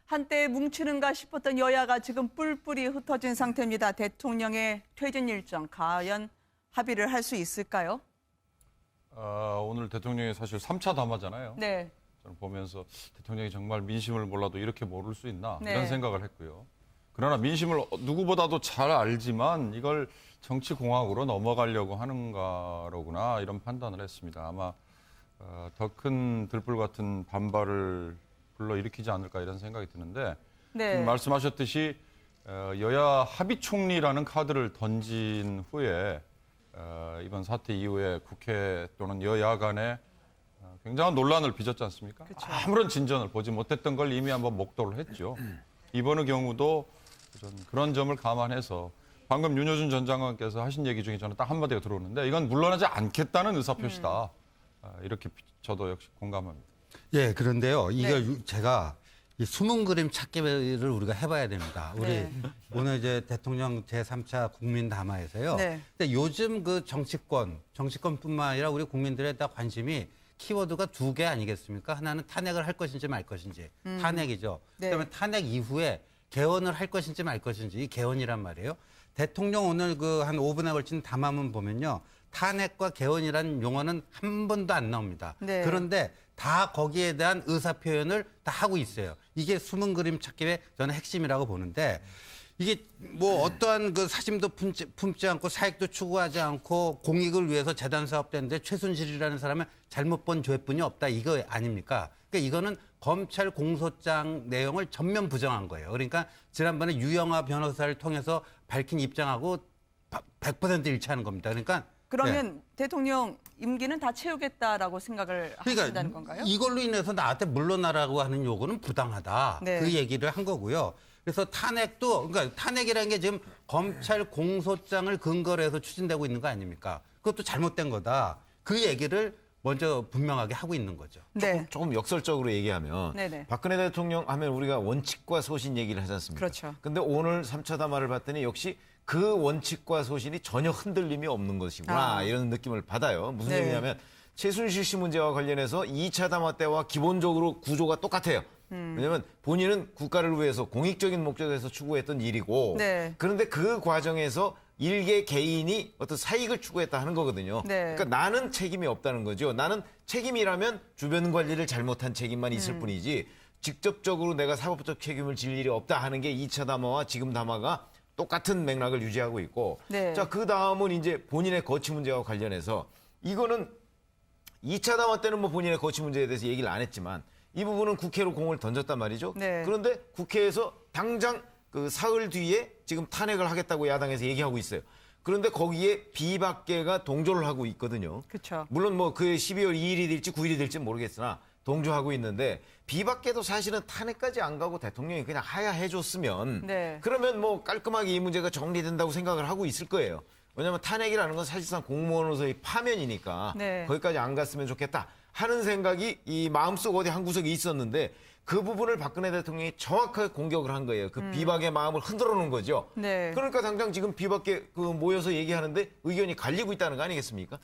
한때 뭉치는가 싶었던 여야가 지금 뿔뿔이 흩어진 상태입니다. 대통령의 퇴진 일정 과연 합의를 할 수 있을까요? 오늘 대통령이 사실 3차 담화잖아요. 네. 저는 보면서 대통령이 정말 민심을 몰라도 이렇게 모를 수 있나 네. 이런 생각을 했고요. 그러나 민심을 누구보다도 잘 알지만 이걸 정치공학으로 넘어가려고 하는가로구나 이런 판단을 했습니다. 아마 더 큰 들불 같은 반발을 불러일으키지 않을까 이런 생각이 드는데 네. 지금 말씀하셨듯이 여야 합의 총리라는 카드를 던진 후에 이번 사태 이후에 국회 또는 여야 간에 굉장한 논란을 빚었지 않습니까? 그쵸. 아무런 진전을 보지 못했던 걸 이미 한번 목도를 했죠. 이번의 경우도 그런 점을 감안해서 방금 윤여준 전 장관께서 하신 얘기 중에 저는 딱 한마디가 들어오는데 이건 물러나지 않겠다는 의사표시다. 이렇게 저도 역시 공감합니다. 예, 그런데요. 이걸 네. 제가 이 숨은 그림 찾기를 우리가 해봐야 됩니다. 우리 네. 오늘 이제 대통령 제3차 국민 담화에서요. 네. 근데 요즘 그 정치권뿐만 아니라 우리 국민들의 다 관심이 키워드가 두 개 아니겠습니까? 하나는 탄핵을 할 것인지 말 것인지. 탄핵이죠. 네. 그다음에 탄핵 이후에 개헌을 할 것인지 말 것인지. 이 개헌이란 말이에요. 대통령 오늘 그 한 5분에 걸친 담화문 보면요. 탄핵과 개헌이라는 용어는 한 번도 안 나옵니다. 네. 그런데 다 거기에 대한 의사 표현을 다 하고 있어요. 이게 숨은 그림 찾기의 저는 핵심이라고 보는데 이게 뭐 어떠한 그 사심도 품지 않고 사익도 추구하지 않고 공익을 위해서 재단 사업되는데 최순실이라는 사람은 잘못 본 죄뿐이 없다 이거 아닙니까? 그러니까 이거는 검찰 공소장 내용을 전면 부정한 거예요. 그러니까 지난번에 유영하 변호사를 통해서 밝힌 입장하고 100% 일치하는 겁니다. 그러니까 그러면 대통령 임기는 다 채우겠다라고 생각을 하신다는 그러니까 건가요? 이걸로 인해서 나한테 물러나라고 하는 요구는 부당하다. 네. 그 얘기를 한 거고요. 그래서 탄핵도 그러니까 탄핵이라는 게 지금 검찰 공소장을 근거로 해서 추진되고 있는 거 아닙니까? 그것도 잘못된 거다. 그 얘기를 먼저 분명하게 하고 있는 거죠. 네. 조금 역설적으로 얘기하면 네네. 박근혜 대통령 하면 우리가 원칙과 소신 얘기를 하지 않습니까? 그렇죠. 근데 오늘 3차 담화를 봤더니 역시 그 원칙과 소신이 전혀 흔들림이 없는 것이구나 이런 느낌을 받아요. 무슨 네. 얘기냐면 최순실 씨 문제와 관련해서 2차 담화 때와 기본적으로 구조가 똑같아요. 왜냐하면 본인은 국가를 위해서 공익적인 목적에서 추구했던 일이고 네. 그런데 그 과정에서 일개 개인이 어떤 사익을 추구했다 하는 거거든요. 네. 그러니까 나는 책임이 없다는 거죠. 나는 책임이라면 주변 관리를 잘못한 책임만 있을 뿐이지 직접적으로 내가 사법적 책임을 질 일이 없다 하는 게 2차 담화와 지금 담화가 똑같은 맥락을 유지하고 있고 네. 자, 그 다음은 이제 본인의 거취 문제와 관련해서 이거는 2차 담화 때는 뭐 본인의 거취 문제에 대해서 얘기를 안 했지만 이 부분은 국회로 공을 던졌단 말이죠. 네. 그런데 국회에서 당장 그 사흘 뒤에 지금 탄핵을 하겠다고 야당에서 얘기하고 있어요. 그런데 거기에 비박계가 동조를 하고 있거든요. 그렇죠. 물론 뭐 그 12월 2일이 될지 9일이 될지 모르겠으나 동조하고 있는데 비박계도 사실은 탄핵까지 안 가고 대통령이 그냥 하야해줬으면 네. 그러면 뭐 깔끔하게 이 문제가 정리된다고 생각을 하고 있을 거예요. 왜냐하면 탄핵이라는 건 사실상 공무원으로서의 파면이니까 네. 거기까지 안 갔으면 좋겠다 하는 생각이 이 마음속 어디 한 구석에 있었는데 그 부분을 박근혜 대통령이 정확하게 공격을 한 거예요. 그 비박의 마음을 흔들어 놓은 거죠. 네. 그러니까 당장 지금 비박계 그 모여서 얘기하는데 의견이 갈리고 있다는 거 아니겠습니까?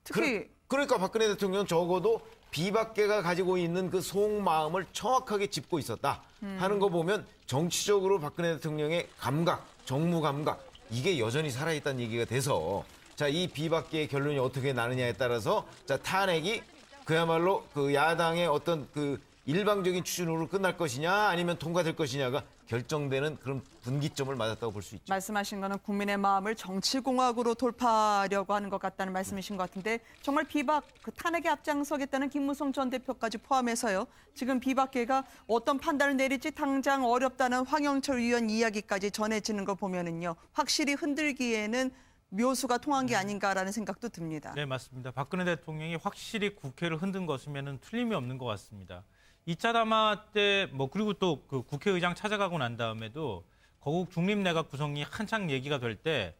특히 그러니까 박근혜 대통령은 적어도 비박계가 가지고 있는 그 속마음을 정확하게 짚고 있었다 하는 거 보면 정치적으로 박근혜 대통령의 감각, 정무 감각 이게 여전히 살아있다는 얘기가 돼서 자, 이 비박계의 결론이 어떻게 나느냐에 따라서 자, 탄핵이 그야말로 그 야당의 어떤 그 일방적인 추진으로 끝날 것이냐 아니면 통과될 것이냐가 결정되는 그런 분기점을 맞았다고 볼 수 있죠. 말씀하신 거는 국민의 마음을 정치공학으로 돌파하려고 하는 것 같다는 말씀이신 것 같은데 정말 비박 그 탄핵에 앞장서겠다는 김무성 전 대표까지 포함해서요. 지금 비박계가 어떤 판단을 내릴지 당장 어렵다는 황영철 의원 이야기까지 전해지는 거 보면은요. 확실히 흔들기에는 묘수가 통한 게 아닌가라는 생각도 듭니다. 네, 맞습니다. 박근혜 대통령이 확실히 국회를 흔든 것이면 틀림이 없는 것 같습니다. 2차 담화 때 그리고 또 그 국회의장 찾아가고 난 다음에도 거국 중립내각 구성이 한창 얘기가 될 때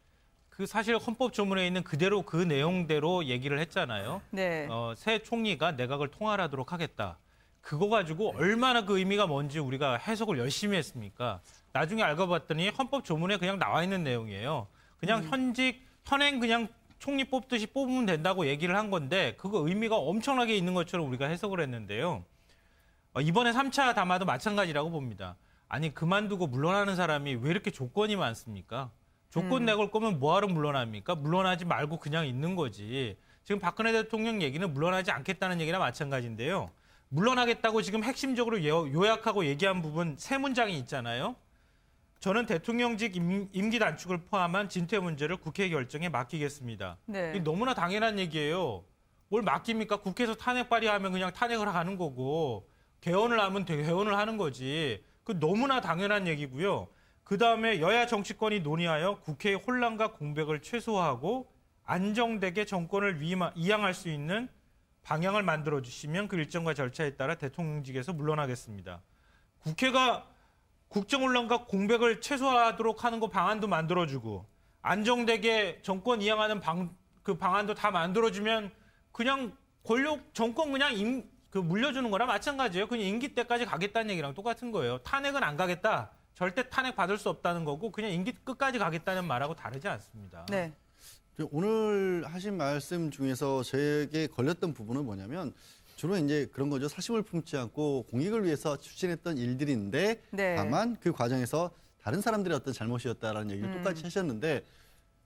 그 사실 헌법 조문에 있는 그대로 그 내용대로 얘기를 했잖아요. 네. 새 총리가 내각을 통할하도록 하겠다. 그거 가지고 얼마나 그 의미가 뭔지 우리가 해석을 열심히 했습니까? 나중에 알고 봤더니 헌법 조문에 그냥 나와 있는 내용이에요. 그냥 현행 그냥 총리 뽑듯이 뽑으면 된다고 얘기를 한 건데 그거 의미가 엄청나게 있는 것처럼 우리가 해석을 했는데요. 이번에 3차 담화도 마찬가지라고 봅니다. 아니 그만두고 물러나는 사람이 왜 이렇게 조건이 많습니까? 조건 내걸 거면 뭐하러 물러납니까? 물러나지 말고 그냥 있는 거지. 지금 박근혜 대통령 얘기는 물러나지 않겠다는 얘기나 마찬가지인데요. 물러나겠다고 지금 핵심적으로 요약하고 얘기한 부분 세 문장이 있잖아요. 저는 대통령직 임기 단축을 포함한 진퇴 문제를 국회 결정에 맡기겠습니다. 네. 이게 너무나 당연한 얘기예요. 뭘 맡깁니까? 국회에서 탄핵 발의하면 그냥 탄핵을 하는 거고 개헌을 하면 개헌을 하는 거지. 그 너무나 당연한 얘기고요. 그다음에 여야 정치권이 논의하여 국회의 혼란과 공백을 최소화하고 안정되게 정권을 이양할 수 있는 방향을 만들어주시면 그 일정과 절차에 따라 대통령직에서 물러나겠습니다. 국회가 국정혼란과 공백을 최소화하도록 하는 거 방안도 만들어주고 안정되게 정권 이양하는 그 방안도 다 만들어주면 그냥 정권 그냥 물려주는 거랑 마찬가지예요. 그냥 임기 때까지 가겠다는 얘기랑 똑같은 거예요. 탄핵은 안 가겠다. 절대 탄핵 받을 수 없다는 거고 그냥 임기 끝까지 가겠다는 말하고 다르지 않습니다. 네. 오늘 하신 말씀 중에서 저에게 걸렸던 부분은 뭐냐면 주로 이제 그런 거죠. 사심을 품지 않고 공익을 위해서 추진했던 일들인데 네. 다만 그 과정에서 다른 사람들의 어떤 잘못이었다라는 얘기를 똑같이 하셨는데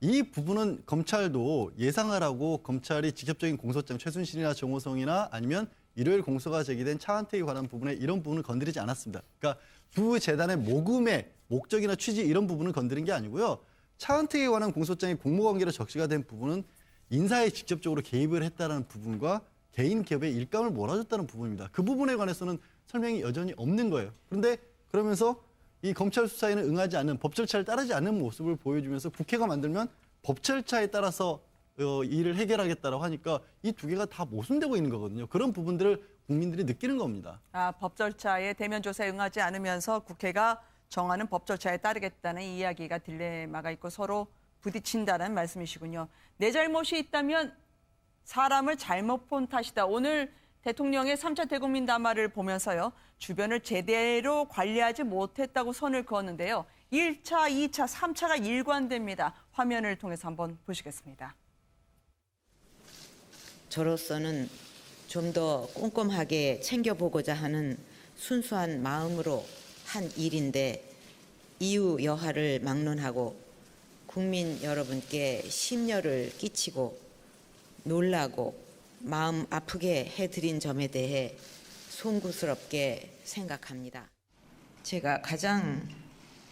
이 부분은 검찰도 예상을 하고 검찰이 직접적인 공소장 최순실이나 정호성이나 아니면 일요일 공소가 제기된 차은택에 관한 부분에 이런 부분을 건드리지 않았습니다. 그러니까 두 재단의 모금의 목적이나 취지 이런 부분을 건드린 게 아니고요. 차은택에 관한 공소장이 공모관계로 적시가 된 부분은 인사에 직접적으로 개입을 했다는 부분과 개인 기업의 일감을 몰아줬다는 부분입니다. 그 부분에 관해서는 설명이 여전히 없는 거예요. 그런데 그러면서 이 검찰 수사에는 응하지 않는 법 절차를 따르지 않는 모습을 보여주면서 국회가 만들면 법 절차에 따라서 일을 해결하겠다라고 하니까 이 두 개가 다 모순되고 있는 거거든요. 그런 부분들을 국민들이 느끼는 겁니다. 법 절차에 대면 조사에 응하지 않으면서 국회가 정하는 법 절차에 따르겠다는 이야기가 딜레마가 있고 서로 부딪힌다는 말씀이시군요. 내 잘못이 있다면 사람을 잘못 본 탓이다. 오늘 대통령의 3차 대국민 담화를 보면서요. 주변을 제대로 관리하지 못했다고 선을 그었는데요. 1차, 2차, 3차가 일관됩니다. 화면을 통해서 한번 보시겠습니다. 저로서는 좀 더 꼼꼼하게 챙겨보고자 하는 순수한 마음으로 한 일인데 이유 여하를 막론하고 국민 여러분께 심려를 끼치고 놀라고 마음 아프게 해드린 점에 대해 송구스럽게 생각합니다. 제가 가장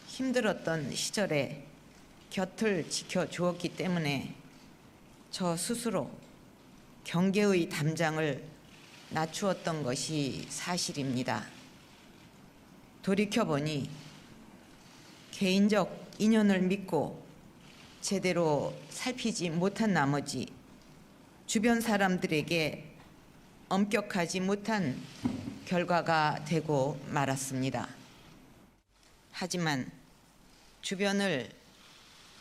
힘들었던 시절에 곁을 지켜주었기 때문에 저 스스로 경계의 담장을 낮추었던 것이 사실입니다. 돌이켜보니 개인적 인연을 믿고 제대로 살피지 못한 나머지 주변 사람들에게 엄격하지 못한 결과가 되고 말았습니다. 하지만 주변을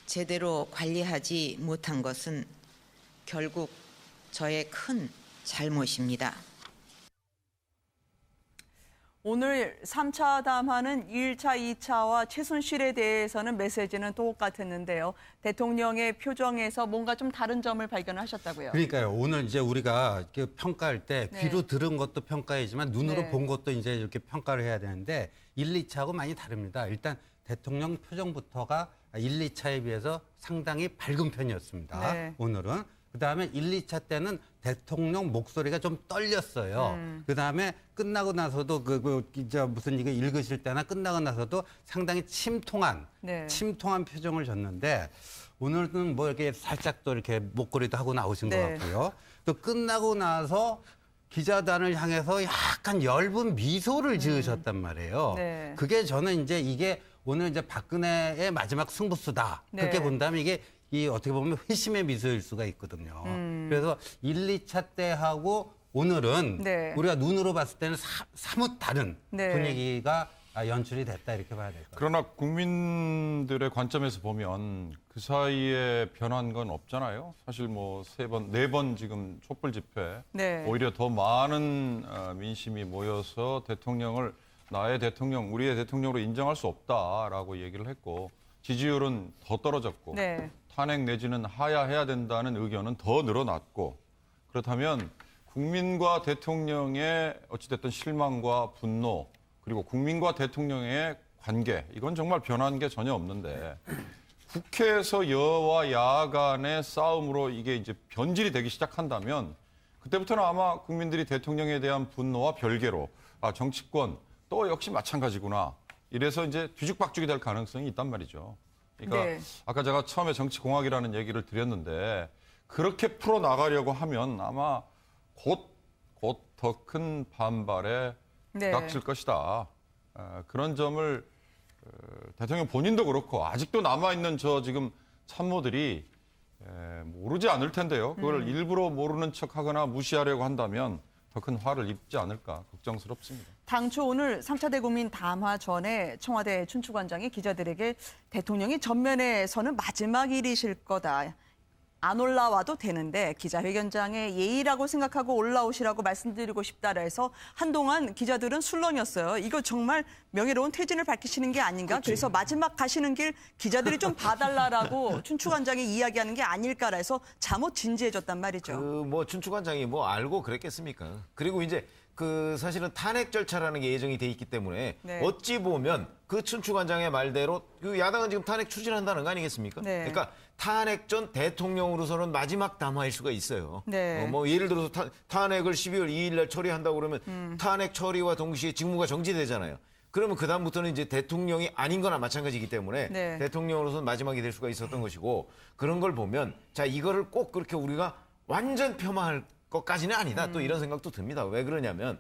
제대로 관리하지 못한 것은 결국 저의 큰 잘못입니다. 오늘 3차 담화는 1차, 2차와 최순실에 대해서는 메시지는 똑같았는데요. 대통령의 표정에서 뭔가 좀 다른 점을 발견하셨다고요. 그러니까요. 오늘 이제 우리가 이렇게 평가할 때 네. 귀로 들은 것도 평가이지만 눈으로 네. 본 것도 이제 이렇게 평가를 해야 되는데 1, 2차하고 많이 다릅니다. 일단 대통령 표정부터가 1, 2차에 비해서 상당히 밝은 편이었습니다. 네. 오늘은. 그다음에 1, 2차 때는 대통령 목소리가 좀 떨렸어요. 그다음에 끝나고 나서도 무슨 이거 읽으실 때나 끝나고 나서도 상당히 침통한 표정을 줬는데 오늘은 뭐 이렇게 살짝 또 이렇게 목걸이도 하고 나오신 것 같고요. 또 끝나고 나서 기자단을 향해서 약간 엷은 미소를 지으셨단 말이에요. 네. 그게 저는 이제 이게 오늘 이제 박근혜의 마지막 승부수다. 그렇게 본다면 이게 어떻게 보면 회심의 미소일 수가 있거든요. 그래서 1, 2차 때 하고 오늘은 우리가 눈으로 봤을 때는 사뭇 다른 분위기가 연출이 됐다 이렇게 봐야 될 것 같아요. 그러나 국민들의 관점에서 보면 그 사이에 변한 건 없잖아요. 사실 뭐 3번, 4번 지금 촛불 집회 오히려 더 많은 민심이 모여서 대통령을 나의 대통령, 우리의 대통령으로 인정할 수 없다라고 얘기를 했고 지지율은 더 떨어졌고 탄핵 내지는 하야해야 된다는 의견은 더 늘어났고 그렇다면 국민과 대통령의 어찌됐든 실망과 분노 그리고 국민과 대통령의 관계 이건 정말 변한 게 전혀 없는데 국회에서 여와 야 간의 싸움으로 이게 이제 변질이 되기 시작한다면 그때부터는 아마 국민들이 대통령에 대한 분노와 별개로 정치권 또 역시 마찬가지구나. 이래서 이제 뒤죽박죽이 될 가능성이 있단 말이죠. 그러니까 네. 아까 제가 처음에 정치공학이라는 얘기를 드렸는데 그렇게 풀어나가려고 하면 아마 곧 더 큰 반발에 네. 닥칠 것이다. 그런 점을 대통령 본인도 그렇고 아직도 남아있는 저 지금 참모들이 모르지 않을 텐데요. 그걸 일부러 모르는 척하거나 무시하려고 한다면 더 큰 화를 입지 않을까 걱정스럽습니다. 당초 오늘 3차 대국민 담화 전에 청와대 춘추관장이 기자들에게 대통령이 전면에 서는 마지막 일이실 거다. 안 올라와도 되는데 기자회견장에 예의라고 생각하고 올라오시라고 말씀드리고 싶다라 해서 한동안 기자들은 술렁였어요. 이거 정말 명예로운 퇴진을 밝히시는 게 아닌가? 그래서 마지막 가시는 길 기자들이 좀 봐달라라고 춘추관장이 이야기하는 게 아닐까라 해서 잠옷 진지해졌단 말이죠. 뭐 춘추관장이 뭐 알고 그랬겠습니까? 그리고 이제 사실은 탄핵 절차라는 게 예정이 돼 있기 때문에 네. 어찌 보면 그 춘추관장의 말대로 그 야당은 지금 탄핵 추진한다는 거 아니겠습니까? 네. 그러니까 탄핵 전 대통령으로서는 마지막 담화일 수가 있어요. 네. 뭐 예를 들어서 탄핵을 12월 2일 날 처리한다고 그러면 탄핵 처리와 동시에 직무가 정지되잖아요. 그러면 그다음부터는 이제 대통령이 아닌 거나 마찬가지이기 때문에 네. 대통령으로서는 마지막이 될 수가 있었던 것이고 그런 걸 보면 자 이거를 꼭 그렇게 우리가 완전 폄하할 것까지는 아니다. 또 이런 생각도 듭니다. 왜 그러냐면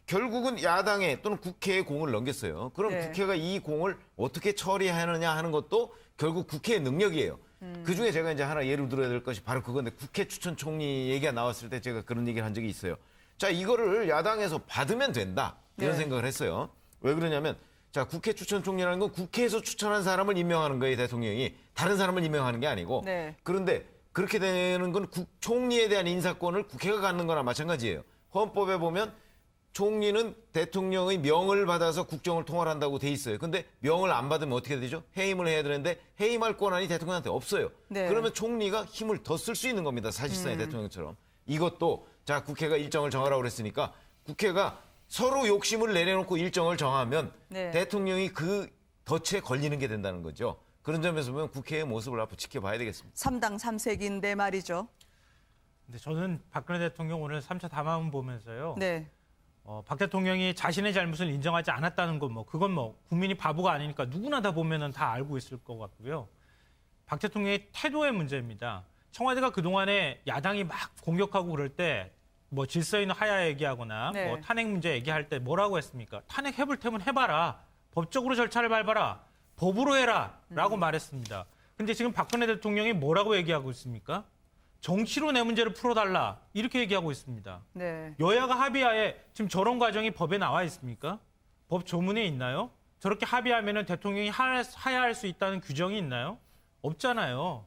결국은 야당에 또는 국회에 공을 넘겼어요. 그럼 네. 국회가 이 공을 어떻게 처리하느냐 하는 것도 결국 국회의 능력이에요. 그중에 제가 이제 하나 예를 들어야 될 것이 바로 그건데 국회 추천 총리 얘기가 나왔을 때 제가 그런 얘기를 한 적이 있어요. 자 이거를 야당에서 받으면 된다. 이런 네. 생각을 했어요. 왜 그러냐면 자 국회 추천 총리라는 건 국회에서 추천한 사람을 임명하는 거예요. 대통령이. 다른 사람을 임명하는 게 아니고. 네. 그런데 그렇게 되는 건 총리에 대한 인사권을 국회가 갖는 거나 마찬가지예요. 헌법에 보면 총리는 대통령의 명을 받아서 국정을 통할한다고 돼 있어요. 근데 명을 안 받으면 어떻게 되죠? 해임을 해야 되는데 해임할 권한이 대통령한테 없어요. 네. 그러면 총리가 힘을 더 쓸 수 있는 겁니다. 사실상의 대통령처럼. 이것도 자 국회가 일정을 정하라고 그랬으니까 국회가 서로 욕심을 내려놓고 일정을 정하면 네. 대통령이 그 덫에 걸리는 게 된다는 거죠. 그런 점에서 보면 국회의 모습을 앞으로 지켜봐야 되겠습니다. 3당 3색인데 말이죠. 근데 저는 박근혜 대통령 오늘 3차 담화문 보면서요. 네. 박 대통령이 자신의 잘못을 인정하지 않았다는 건 그건 국민이 바보가 아니니까 누구나 다 보면은 다 알고 있을 것 같고요. 박 대통령의 태도의 문제입니다. 청와대가 그동안에 야당이 막 공격하고 그럴 때 질서 있는 하야 얘기하거나 네. 탄핵 문제 얘기할 때 뭐라고 했습니까? 탄핵 해볼 테면 해봐라. 법적으로 절차를 밟아라. 법으로 해라. 라고 말했습니다. 근데 지금 박근혜 대통령이 뭐라고 얘기하고 있습니까? 정치로 내 문제를 풀어달라. 이렇게 얘기하고 있습니다. 네. 여야가 합의하에 지금 저런 과정이 법에 나와 있습니까? 법 조문에 있나요? 저렇게 합의하면 대통령이 하야할 수 있다는 규정이 있나요? 없잖아요.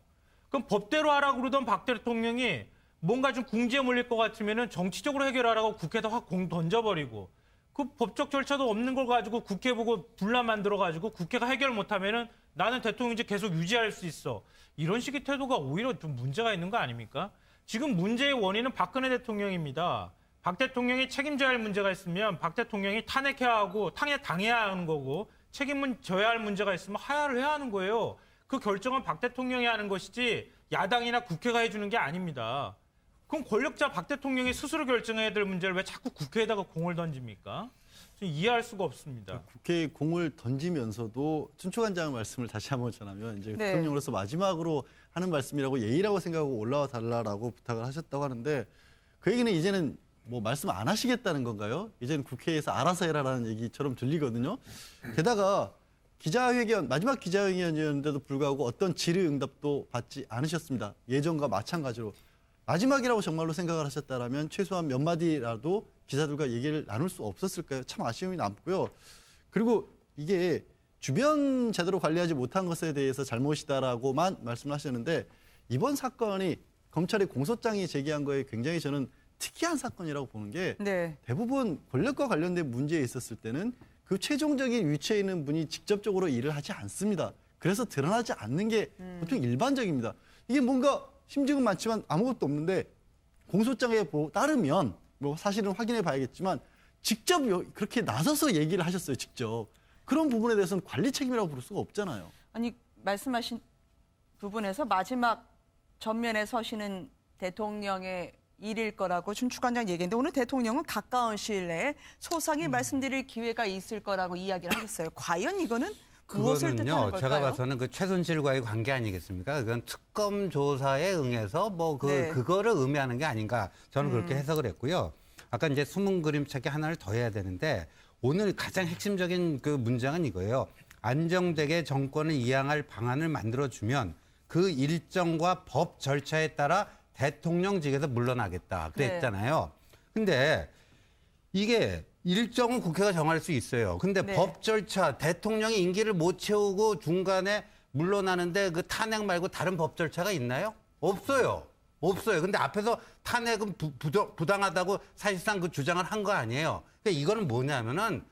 그럼 법대로 하라고 그러던 박 대통령이 뭔가 좀 궁지에 몰릴 것 같으면 정치적으로 해결하라고 국회에다 확 공 던져버리고 그 법적 절차도 없는 걸 가지고 국회 보고 분란 만들어가지고 국회가 해결 못하면은 나는 대통령 이제 계속 유지할 수 있어. 이런 식의 태도가 오히려 좀 문제가 있는 거 아닙니까? 지금 문제의 원인은 박근혜 대통령입니다. 박 대통령이 책임져야 할 문제가 있으면 박 대통령이 탄핵해야 하고 탄핵당해야 하는 거고 책임은 져야 할 문제가 있으면 하야를 해야 하는 거예요. 그 결정은 박 대통령이 하는 것이지 야당이나 국회가 해주는 게 아닙니다. 그럼 권력자 박 대통령이 스스로 결정해야 될 문제를 왜 자꾸 국회에다가 공을 던집니까? 좀 이해할 수가 없습니다. 국회에 공을 던지면서도 춘추관장 말씀을 다시 한번 전하면 이제 네. 대통령으로서 마지막으로 하는 말씀이라고 예의라고 생각하고 올라와 달라라고 부탁을 하셨다고 하는데 그 얘기는 이제는 말씀 안 하시겠다는 건가요? 이제는 국회에서 알아서 해라라는 얘기처럼 들리거든요. 게다가 기자회견, 마지막 기자회견이었는데도 불구하고 어떤 질의응답도 받지 않으셨습니다. 예전과 마찬가지로. 마지막이라고 정말로 생각을 하셨다면 최소한 몇 마디라도 기자들과 얘기를 나눌 수 없었을까요? 참 아쉬움이 남고요. 그리고 이게 주변 제대로 관리하지 못한 것에 대해서 잘못이다라고만 말씀을 하셨는데 이번 사건이 검찰의 공소장이 제기한 거에 굉장히 저는 특이한 사건이라고 보는 게 네. 대부분 권력과 관련된 문제에 있었을 때는 그 최종적인 위치에 있는 분이 직접적으로 일을 하지 않습니다. 그래서 드러나지 않는 게 보통 일반적입니다. 이게 뭔가 심증은 많지만 아무것도 없는데 공소장에 따르면 사실은 확인해 봐야겠지만 직접 그렇게 나서서 얘기를 하셨어요. 직접. 그런 부분에 대해서는 관리 책임이라고 부를 수가 없잖아요. 아니 말씀하신 부분에서 마지막 전면에 서시는 대통령의 일일 거라고 준 주관장 얘기했는데 오늘 대통령은 가까운 시일 내에 소상히 말씀드릴 기회가 있을 거라고 이야기를 하셨어요. 과연 이거는 무엇을 뜻하는 그거는요, 걸까요? 제가 봐서는 그 최순실과의 관계 아니겠습니까? 그건 특검 조사에 응해서 네. 그거를 의미하는 게 아닌가 저는 그렇게 해석을 했고요. 아까 이제 숨은 그림찾기 하나를 더 해야 되는데 오늘 가장 핵심적인 그 문장은 이거예요. 안정되게 정권을 이양할 방안을 만들어주면 그 일정과 법 절차에 따라 대통령직에서 물러나겠다 그랬잖아요. 근데 이게 일정은 국회가 정할 수 있어요. 근데 네. 법 절차, 대통령이 임기를 못 채우고 중간에 물러나는데 그 탄핵 말고 다른 법 절차가 있나요? 없어요. 없어요. 근데 앞에서 탄핵은 부당하다고 사실상 그 주장을 한 거 아니에요. 그러니까 이거는 뭐냐면은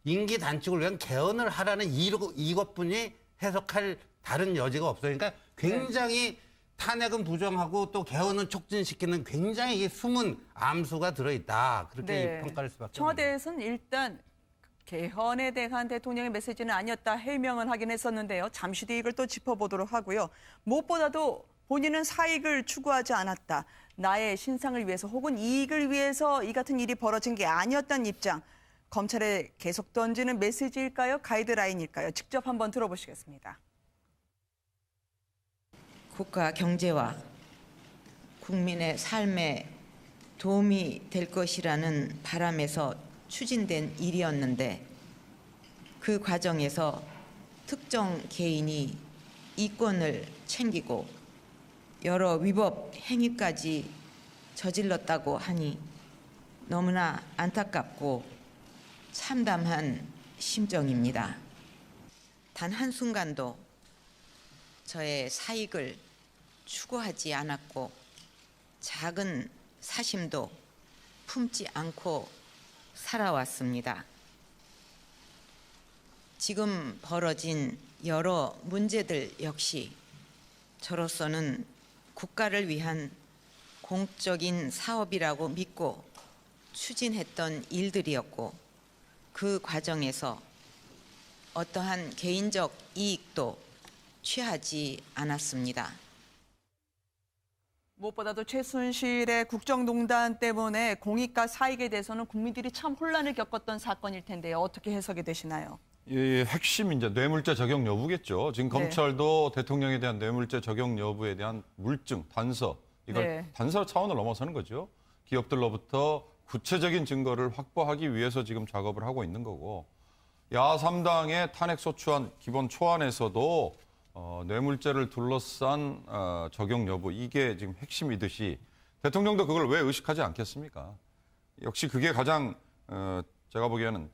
임기 단축을 위한 개헌을 하라는 이것뿐이 해석할 다른 여지가 없어요. 그러니까 굉장히 탄핵은 부정하고 또 개헌은 촉진시키는 굉장히 이 숨은 암수가 들어있다. 그렇게 평가할 수밖에 없습니다. 청와대에서는 일단 개헌에 대한 대통령의 메시지는 아니었다 해명은 하긴 했었는데요. 잠시 뒤 이걸 또 짚어보도록 하고요. 무엇보다도 본인은 사익을 추구하지 않았다. 나의 신상을 위해서 혹은 이익을 위해서 이 같은 일이 벌어진 게 아니었다는 입장. 검찰에 계속 던지는 메시지일까요? 가이드라인일까요? 직접 한번 들어보시겠습니다. 국가 경제와 국민의 삶에 도움이 될 것이라는 바람에서 추진된 일이었는데 그 과정에서 특정 개인이 이권을 챙기고 여러 위법 행위까지 저질렀다고 하니 너무나 안타깝고 참담한 심정입니다. 단 한순간도 저의 사익을 추구하지 않았고 작은 사심도 품지 않고 살아왔습니다. 지금 벌어진 여러 문제들 역시 저로서는 국가를 위한 공적인 사업이라고 믿고 추진했던 일들이었고 그 과정에서 어떠한 개인적 이익도 취하지 않았습니다. 무엇보다도 최순실의 국정농단 때문에 공익과 사익에 대해서는 국민들이 참 혼란을 겪었던 사건일 텐데요. 어떻게 해석이 되시나요? 이 핵심 이제 뇌물죄 적용 여부겠죠. 지금 네. 검찰도 대통령에 대한 뇌물죄 적용 여부에 대한 물증, 단서 이걸 네. 단서 차원을 넘어서는 거죠. 기업들로부터 구체적인 증거를 확보하기 위해서 지금 작업을 하고 있는 거고 야3당의 탄핵소추안 기본 초안에서도 뇌물죄를 둘러싼 적용 여부 이게 지금 핵심이듯이 대통령도 그걸 왜 의식하지 않겠습니까? 역시 그게 가장 제가 보기에는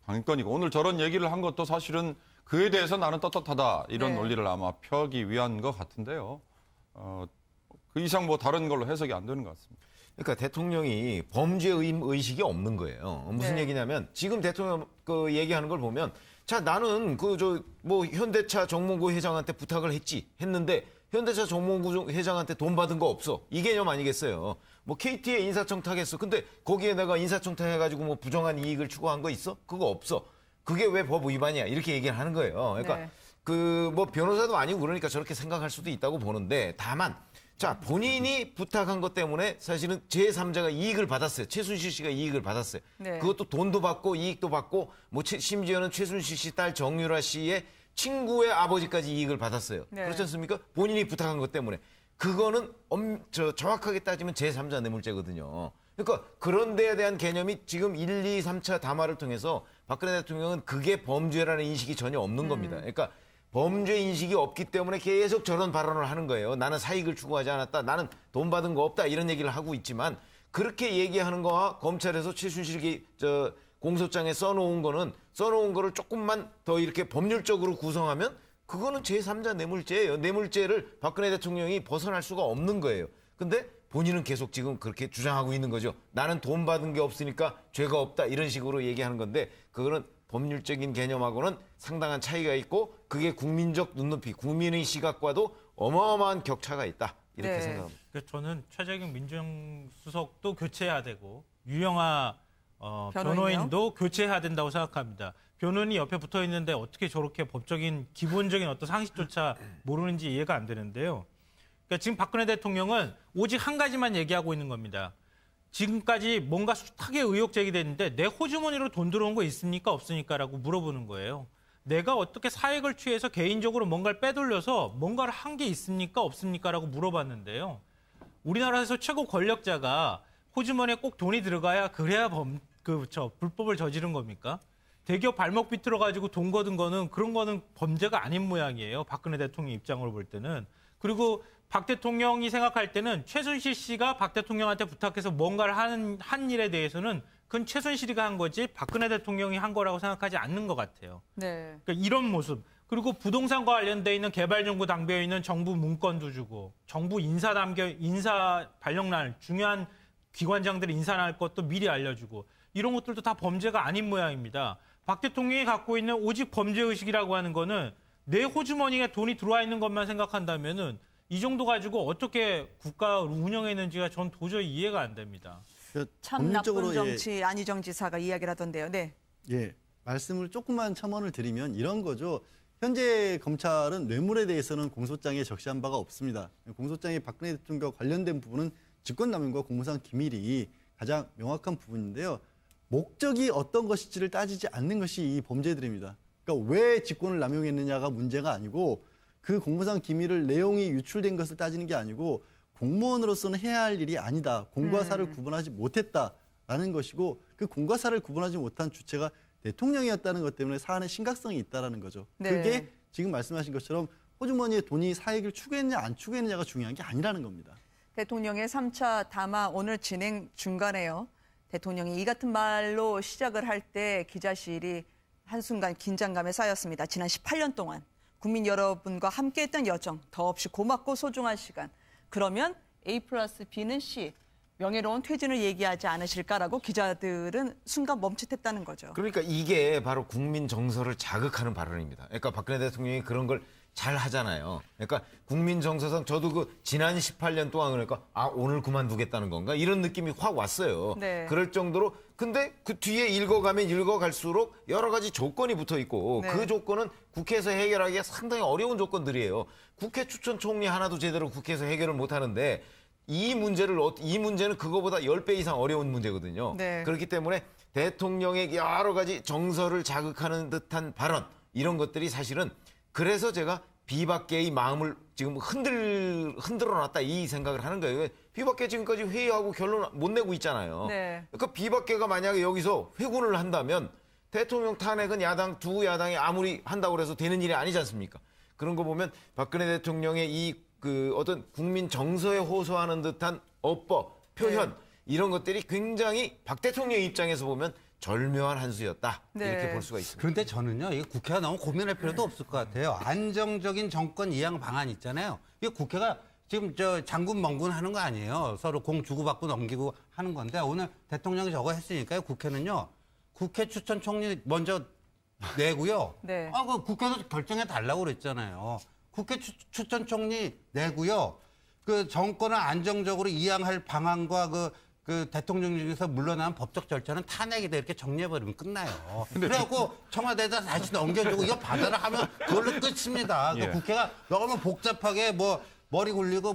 관건이고 오늘 저런 얘기를 한 것도 사실은 그에 대해서 나는 떳떳하다 이런 네. 논리를 아마 펴기 위한 것 같은데요. 그 이상 뭐 다른 걸로 해석이 안 되는 것 같습니다. 그러니까 대통령이 범죄 의식이 없는 거예요. 무슨 네. 얘기냐면 지금 대통령 그 얘기하는 걸 보면 자 나는 뭐 현대차 정몽구 회장한테 부탁을 했는데 현대차 정몽구 회장한테 돈 받은 거 없어. 이 개념 아니겠어요. 뭐 KT에 인사청탁했어. 근데 거기에다가 인사청탁해가지고 뭐 부정한 이익을 추구한 거 있어? 그거 없어. 그게 왜 법 위반이야? 이렇게 얘기를 하는 거예요. 그러니까 네. 그 뭐 변호사도 아니고 그러니까 저렇게 생각할 수도 있다고 보는데 다만 자 본인이 부탁한 것 때문에 사실은 제3자가 이익을 받았어요. 최순실 씨가 이익을 받았어요. 네. 그것도 돈도 받고 이익도 받고 뭐 심지어는 최순실 씨 딸 정유라 씨의 친구의 아버지까지 이익을 받았어요. 네. 그렇지 않습니까? 본인이 부탁한 것 때문에. 그거는 정확하게 따지면 제3자 뇌물죄거든요. 그러니까 그런 데에 대한 개념이 지금 1, 2, 3차 담화를 통해서 박근혜 대통령은 그게 범죄라는 인식이 전혀 없는 겁니다. 그러니까 범죄 인식이 없기 때문에 계속 저런 발언을 하는 거예요. 나는 사익을 추구하지 않았다. 나는 돈 받은 거 없다. 이런 얘기를 하고 있지만 그렇게 얘기하는 거와 검찰에서 최순실이 공소장에 써놓은 거를 조금만 더 이렇게 법률적으로 구성하면 그거는 제3자 뇌물죄예요. 뇌물죄를 박근혜 대통령이 벗어날 수가 없는 거예요. 근데 본인은 계속 지금 그렇게 주장하고 있는 거죠. 나는 돈 받은 게 없으니까 죄가 없다. 이런 식으로 얘기하는 건데 그거는 법률적인 개념하고는 상당한 차이가 있고 그게 국민적 눈높이, 국민의 시각과도 어마어마한 격차가 있다. 이렇게 네. 생각합니다. 그래서 저는 최재경 민정수석도 교체해야 되고 유영하 변호인요? 변호인도 교체해야 된다고 생각합니다. 변호인이 옆에 붙어 있는데 어떻게 저렇게 법적인 기본적인 어떤 상식조차 모르는지 이해가 안 되는데요. 그러니까 지금 박근혜 대통령은 오직 한 가지만 얘기하고 있는 겁니다. 지금까지 뭔가 숱하게 의혹 제기됐는데 내 호주머니로 돈 들어온 거 있습니까? 없습니까?라고 물어보는 거예요. 내가 어떻게 사익을 취해서 개인적으로 뭔가를 빼돌려서 뭔가를 한 게 있습니까? 없습니까?라고 물어봤는데요. 우리나라에서 최고 권력자가 호주머니에 꼭 돈이 들어가야 그래야 불법을 저지른 겁니까? 대기업 발목 비틀어 가지고 돈 거둔 거는 그런 거는 범죄가 아닌 모양이에요. 박근혜 대통령 입장으로 볼 때는. 그리고 박 대통령이 생각할 때는 최순실 씨가 박 대통령한테 부탁해서 뭔가를 한 일에 대해서는 그건 최순실이가 한 거지 박근혜 대통령이 한 거라고 생각하지 않는 것 같아요. 네. 그러니까 이런 모습. 그리고 부동산과 관련돼 있는 개발정보 담겨 있는 정부 문건도 주고 정부 인사 발령날 중요한 기관장들이 인사날 것도 미리 알려주고 이런 것들도 다 범죄가 아닌 모양입니다. 박 대통령이 갖고 있는 오직 범죄의식이라고 하는 거는 내 호주머니에 돈이 들어와 있는 것만 생각한다면은 이 정도 가지고 어떻게 국가를 운영했는지가 전 도저히 이해가 안 됩니다. 참 나쁜 정치 안희정 지사가 이야기를 하던데요. 네. 예, 말씀을 조금만 첨언을 드리면 이런 거죠. 현재 검찰은 뇌물에 대해서는 공소장에 적시한 바가 없습니다. 공소장에 박근혜 대통령과 관련된 부분은 직권남용과 공무상 기밀이 가장 명확한 부분인데요. 목적이 어떤 것인지를 따지지 않는 것이 이 범죄들입니다. 그러니까 왜 직권을 남용했느냐가 문제가 아니고 그 공무상 기밀을 내용이 유출된 것을 따지는 게 아니고 공무원으로서는 해야 할 일이 아니다. 공과 사를 구분하지 못했다라는 것이고 그 공과 사를 구분하지 못한 주체가 대통령이었다는 것 때문에 사안의 심각성이 있다는 거죠. 네. 그게 지금 말씀하신 것처럼 호주머니에 돈이 사익을 추구했느냐 안 추구했느냐가 중요한 게 아니라는 겁니다. 대통령의 3차 담화 오늘 진행 중간에요. 대통령이 이 같은 말로 시작을 할 때 기자실이 한순간 긴장감에 쌓였습니다. 지난 18년 동안 국민 여러분과 함께했던 여정, 더없이 고맙고 소중한 시간. 그러면 A+B는 C, 명예로운 퇴진을 얘기하지 않으실까라고 기자들은 순간 멈칫했다는 거죠. 그러니까 이게 바로 국민 정서를 자극하는 발언입니다. 그러니까 박근혜 대통령이 그런 걸 잘 하잖아요. 그러니까 국민 정서상 저도 그 지난 18년 동안 그러니까 오늘 그만두겠다는 건가 이런 느낌이 확 왔어요. 네. 그럴 정도로 근데 그 뒤에 읽어가면 읽어갈수록 여러 가지 조건이 붙어 있고 네. 그 조건은 국회에서 해결하기가 상당히 어려운 조건들이에요. 국회 추천 총리 하나도 제대로 국회에서 해결을 못 하는데 이 문제는 그거보다 10배 이상 어려운 문제거든요. 네. 그렇기 때문에 대통령의 여러 가지 정서를 자극하는 듯한 발언 이런 것들이 사실은 그래서 제가 비박계의 마음을 지금 흔들어 놨다 이 생각을 하는 거예요. 비박계 지금까지 회의하고 결론 못 내고 있잖아요. 네. 그러니까 비박계가 만약에 여기서 회군을 한다면 대통령 탄핵은 두 야당이 아무리 한다고 해서 되는 일이 아니지 않습니까? 그런 거 보면 박근혜 대통령의 어떤 국민 정서에 호소하는 듯한 어법, 표현 네. 이런 것들이 굉장히 박 대통령 입장에서 보면 절묘한 한 수였다. 네. 이렇게 볼 수가 있습니다. 그런데 저는요, 이게 국회가 너무 고민할 필요도 없을 것 같아요. 안정적인 정권 이양 방안 있잖아요. 이게 국회가 지금 장군 멍군 하는 거 아니에요. 서로 공 주고받고 넘기고 하는 건데 오늘 대통령이 저거 했으니까요. 국회는요, 국회 추천 총리 먼저 내고요. 네. 그 국회도 결정해 달라고 그랬잖아요. 국회 추천 총리 내고요. 그 정권을 안정적으로 이양할 방안과 그 대통령직에서 물러나는 법적 절차는 탄핵이다 이렇게 정리해버리면 끝나요. 그래갖고 청와대에다 다시 넘겨주고 이거 받아라 하면 그걸로 끝입니다. 예. 국회가 너무 복잡하게 머리 굴리고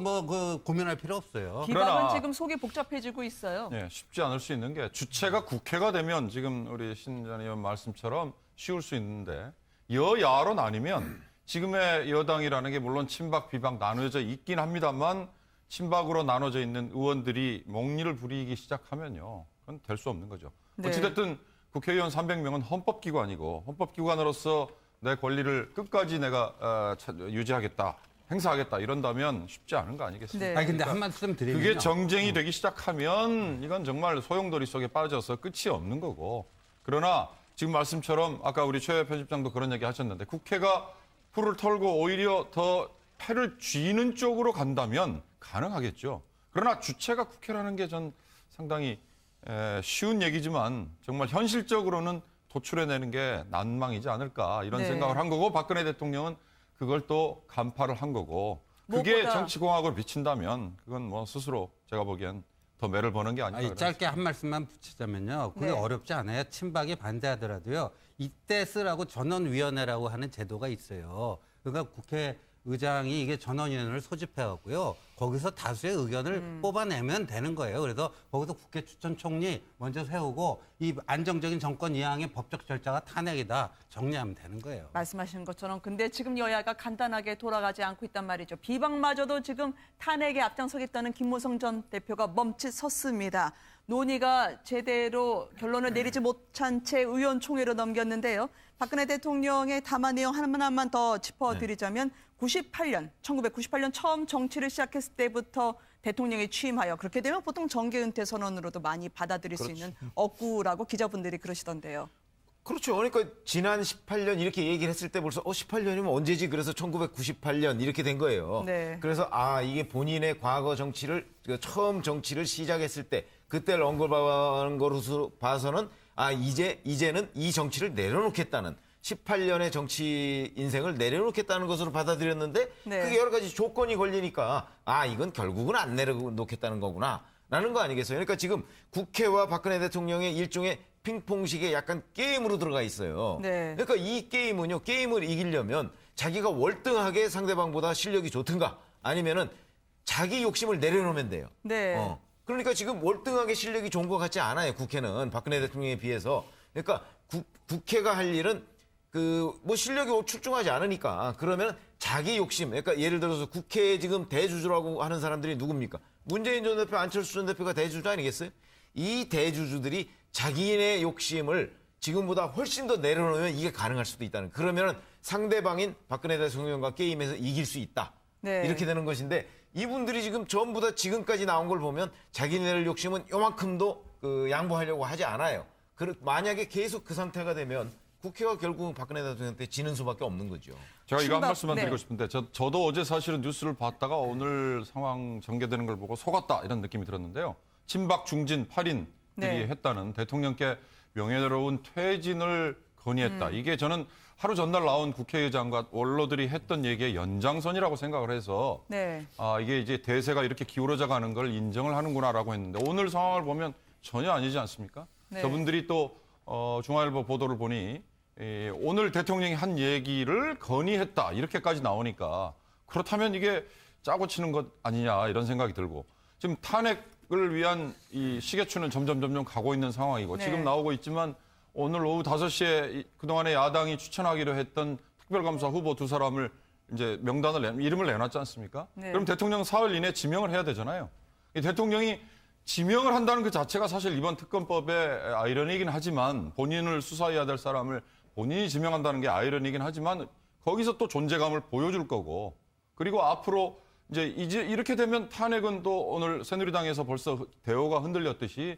고민할 필요 없어요. 비박은 그러나- 지금 속이 복잡해지고 있어요. 예, 쉽지 않을 수 있는 게 주체가 국회가 되면 지금 우리 신 전 의원 말씀처럼 쉬울 수 있는데 여야로 나뉘면 지금의 여당이라는 게 물론 친박, 비박 나눠져 있긴 합니다만 친박으로 나눠져 있는 의원들이 몽리를 부리기 시작하면요. 그건 될 수 없는 거죠. 네. 어찌됐든 국회의원 300명은 헌법기관이고 헌법기관으로서 내 권리를 끝까지 내가 유지하겠다, 행사하겠다 이런다면 쉽지 않은 거 아니겠습니까? 네. 아니 근데 한 말씀 드리면요. 그게 정쟁이 되기 시작하면 이건 정말 소용돌이 속에 빠져서 끝이 없는 거고. 그러나 지금 말씀처럼 아까 우리 최 편집장도 그런 얘기 하셨는데 국회가 풀을 털고 오히려 더 패를 쥐는 쪽으로 간다면 가능하겠죠. 그러나 주체가 국회라는 게 전 상당히 쉬운 얘기지만 정말 현실적으로는 도출해내는 게 난망이지 않을까 이런 네. 생각을 한 거고 박근혜 대통령은 그걸 또 간파를 한 거고 그게 무엇보다- 정치공학을 비친다면 그건 뭐 스스로 제가 보기엔 더 매를 버는 게 아닌가. 아니, 짧게 한 말씀만 붙이자면요. 그게 네. 어렵지 않아요. 친박이 반대하더라도요. 이때 쓰라고 전원위원회라고 하는 제도가 있어요. 그러니까 국회의장이 이게 전원위원회를 소집해갖고요. 거기서 다수의 의견을 뽑아내면 되는 거예요. 그래서 거기서 국회 추천 총리 먼저 세우고 이 안정적인 정권 이항의 법적 절차가 탄핵이다 정리하면 되는 거예요. 말씀하시는 것처럼 근데 지금 여야가 간단하게 돌아가지 않고 있단 말이죠. 비박마저도 지금 탄핵에 앞장서겠다는 김무성 전 대표가 멈칫 섰습니다. 논의가 제대로 결론을 내리지 못한 채 의원총회로 넘겼는데요. 박근혜 대통령의 담화 내용 하나만 더 짚어드리자면 1998년 처음 정치를 시작했을 때부터 대통령이 취임하여 그렇게 되면 보통 정계 은퇴 선언으로도 많이 받아들일 수 있는 억구라고 기자분들이 그러시던데요. 그렇죠. 그러니까 지난 18년 이렇게 얘기를 했을 때 벌써 18년이면 언제지? 그래서 1998년 이렇게 된 거예요. 네. 그래서 이게 본인의 과거 정치를 처음 정치를 시작했을 때 그때를 언급하는 것으로 봐서는 이제는 이 정치를 내려놓겠다는 18년의 정치 인생을 내려놓겠다는 것으로 받아들였는데 네. 그게 여러 가지 조건이 걸리니까 이건 결국은 안 내려놓겠다는 거구나 라는 거 아니겠어요? 그러니까 지금 국회와 박근혜 대통령의 일종의 핑퐁식의 약간 게임으로 들어가 있어요. 네. 그러니까 이 게임은요. 게임을 이기려면 자기가 월등하게 상대방보다 실력이 좋든가 아니면은 자기 욕심을 내려놓으면 돼요. 네. 그러니까 지금 월등하게 실력이 좋은 것 같지 않아요. 국회는 박근혜 대통령에 비해서. 그러니까 국회가 할 일은 뭐 실력이 출중하지 않으니까 그러면 자기 욕심. 그러니까 예를 들어서 국회에 지금 대주주라고 하는 사람들이 누굽니까? 문재인 전 대표, 안철수 전 대표가 대주주 아니겠어요? 이 대주주들이 자기네 욕심을 지금보다 훨씬 더 내려놓으면 이게 가능할 수도 있다는. 그러면 상대방인 박근혜 대통령과 게임에서 이길 수 있다. 네. 이렇게 되는 것인데 이분들이 지금 전부 다 지금까지 나온 걸 보면 자기네들 욕심은 요만큼도 양보하려고 하지 않아요. 만약에 계속 그 상태가 되면 국회가 결국 박근혜 대통령한테 지는 수밖에 없는 거죠. 제가 이거 한 친박, 말씀만 네. 드리고 싶은데 저도 어제 사실은 뉴스를 봤다가 오늘 상황 전개되는 걸 보고 속았다 이런 느낌이 들었는데요. 친박 중진 8인들이 네. 했다는 대통령께 명예로운 퇴진을 건의했다. 이게 저는 하루 전날 나온 국회의장과 원로들이 했던 얘기의 연장선이라고 생각을 해서 네. 이게 이제 대세가 이렇게 기울어져 가는 걸 인정을 하는구나라고 했는데 오늘 상황을 보면 전혀 아니지 않습니까? 네. 저분들이 또 중앙일보 보도를 보니 오늘 대통령이 한 얘기를 건의했다 이렇게까지 나오니까 그렇다면 이게 짜고 치는 것 아니냐 이런 생각이 들고 지금 탄핵을 위한 이 시계추는 점점 가고 있는 상황이고 네. 지금 나오고 있지만 오늘 오후 5시에 그동안에 야당이 추천하기로 했던 특별감사 후보 두 사람을 이제 이름을 내놨지 않습니까? 네. 그럼 대통령 사흘 이내 지명을 해야 되잖아요. 이 대통령이 지명을 한다는 그 자체가 사실 이번 특검법의 아이러니이긴 하지만 본인을 수사해야 될 사람을 본인이 지명한다는 게 아이러니이긴 하지만 거기서 또 존재감을 보여줄 거고 그리고 앞으로 이제 이렇게 되면 탄핵은 또 오늘 새누리당에서 벌써 대오가 흔들렸듯이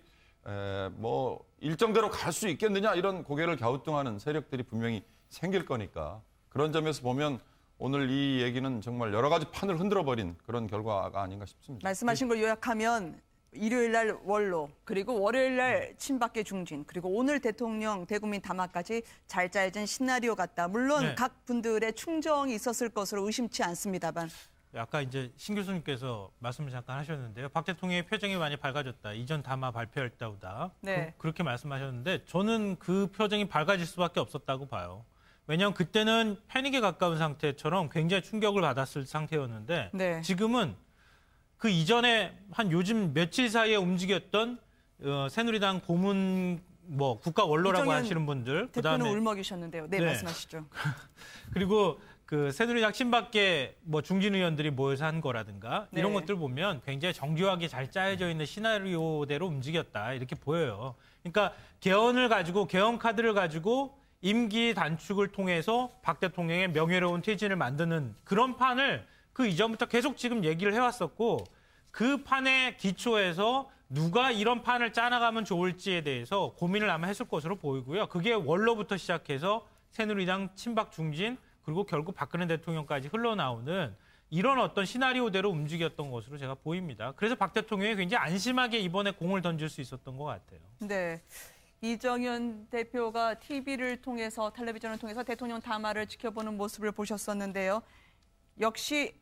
뭐 일정대로 갈 수 있겠느냐 이런 고개를 갸우뚱하는 세력들이 분명히 생길 거니까 그런 점에서 보면 오늘 이 얘기는 정말 여러 가지 판을 흔들어버린 그런 결과가 아닌가 싶습니다. 말씀하신 걸 요약하면 일요일 날 원로, 그리고 월요일 날 친박계 중진, 그리고 오늘 대통령 대국민 담화까지 잘 짜여진 시나리오 같다. 물론 네. 각 분들의 충정이 있었을 것으로 의심치 않습니다만. 아까 이제 신 교수님께서 말씀을 잠깐 하셨는데요. 박 대통령의 표정이 많이 밝아졌다. 이전 담화 발표했다보다. 네. 그렇게 말씀하셨는데 저는 그 표정이 밝아질 수밖에 없었다고 봐요. 왜냐하면 그때는 패닉에 가까운 상태처럼 굉장히 충격을 받았을 상태였는데 네. 지금은 그 이전에 한 요즘 며칠 사이에 움직였던 새누리당 고문 국가 원로라고 이정현 하시는 분들 대표는 울먹이셨는데요. 네, 네. 말씀하시죠. 그리고 그 새누리당 친박계 중진 의원들이 모여서 한 거라든가 네. 이런 것들 보면 굉장히 정교하게 잘 짜여져 있는 시나리오대로 움직였다 이렇게 보여요. 그러니까 개헌 카드를 가지고 임기 단축을 통해서 박 대통령의 명예로운 퇴진을 만드는 그런 판을 그 이전부터 계속 지금 얘기를 해왔었고 그 판에 기초해서 누가 이런 판을 짜나가면 좋을지에 대해서 고민을 아마 했을 것으로 보이고요. 그게 원로부터 시작해서 새누리당 친박 중진 그리고 결국 박근혜 대통령까지 흘러나오는 이런 어떤 시나리오대로 움직였던 것으로 제가 보입니다. 그래서 박 대통령이 굉장히 안심하게 이번에 공을 던질 수 있었던 것 같아요. 네. 이정현 대표가 TV를 통해서 텔레비전을 통해서 대통령 담화를 지켜보는 모습을 보셨었는데요. 역시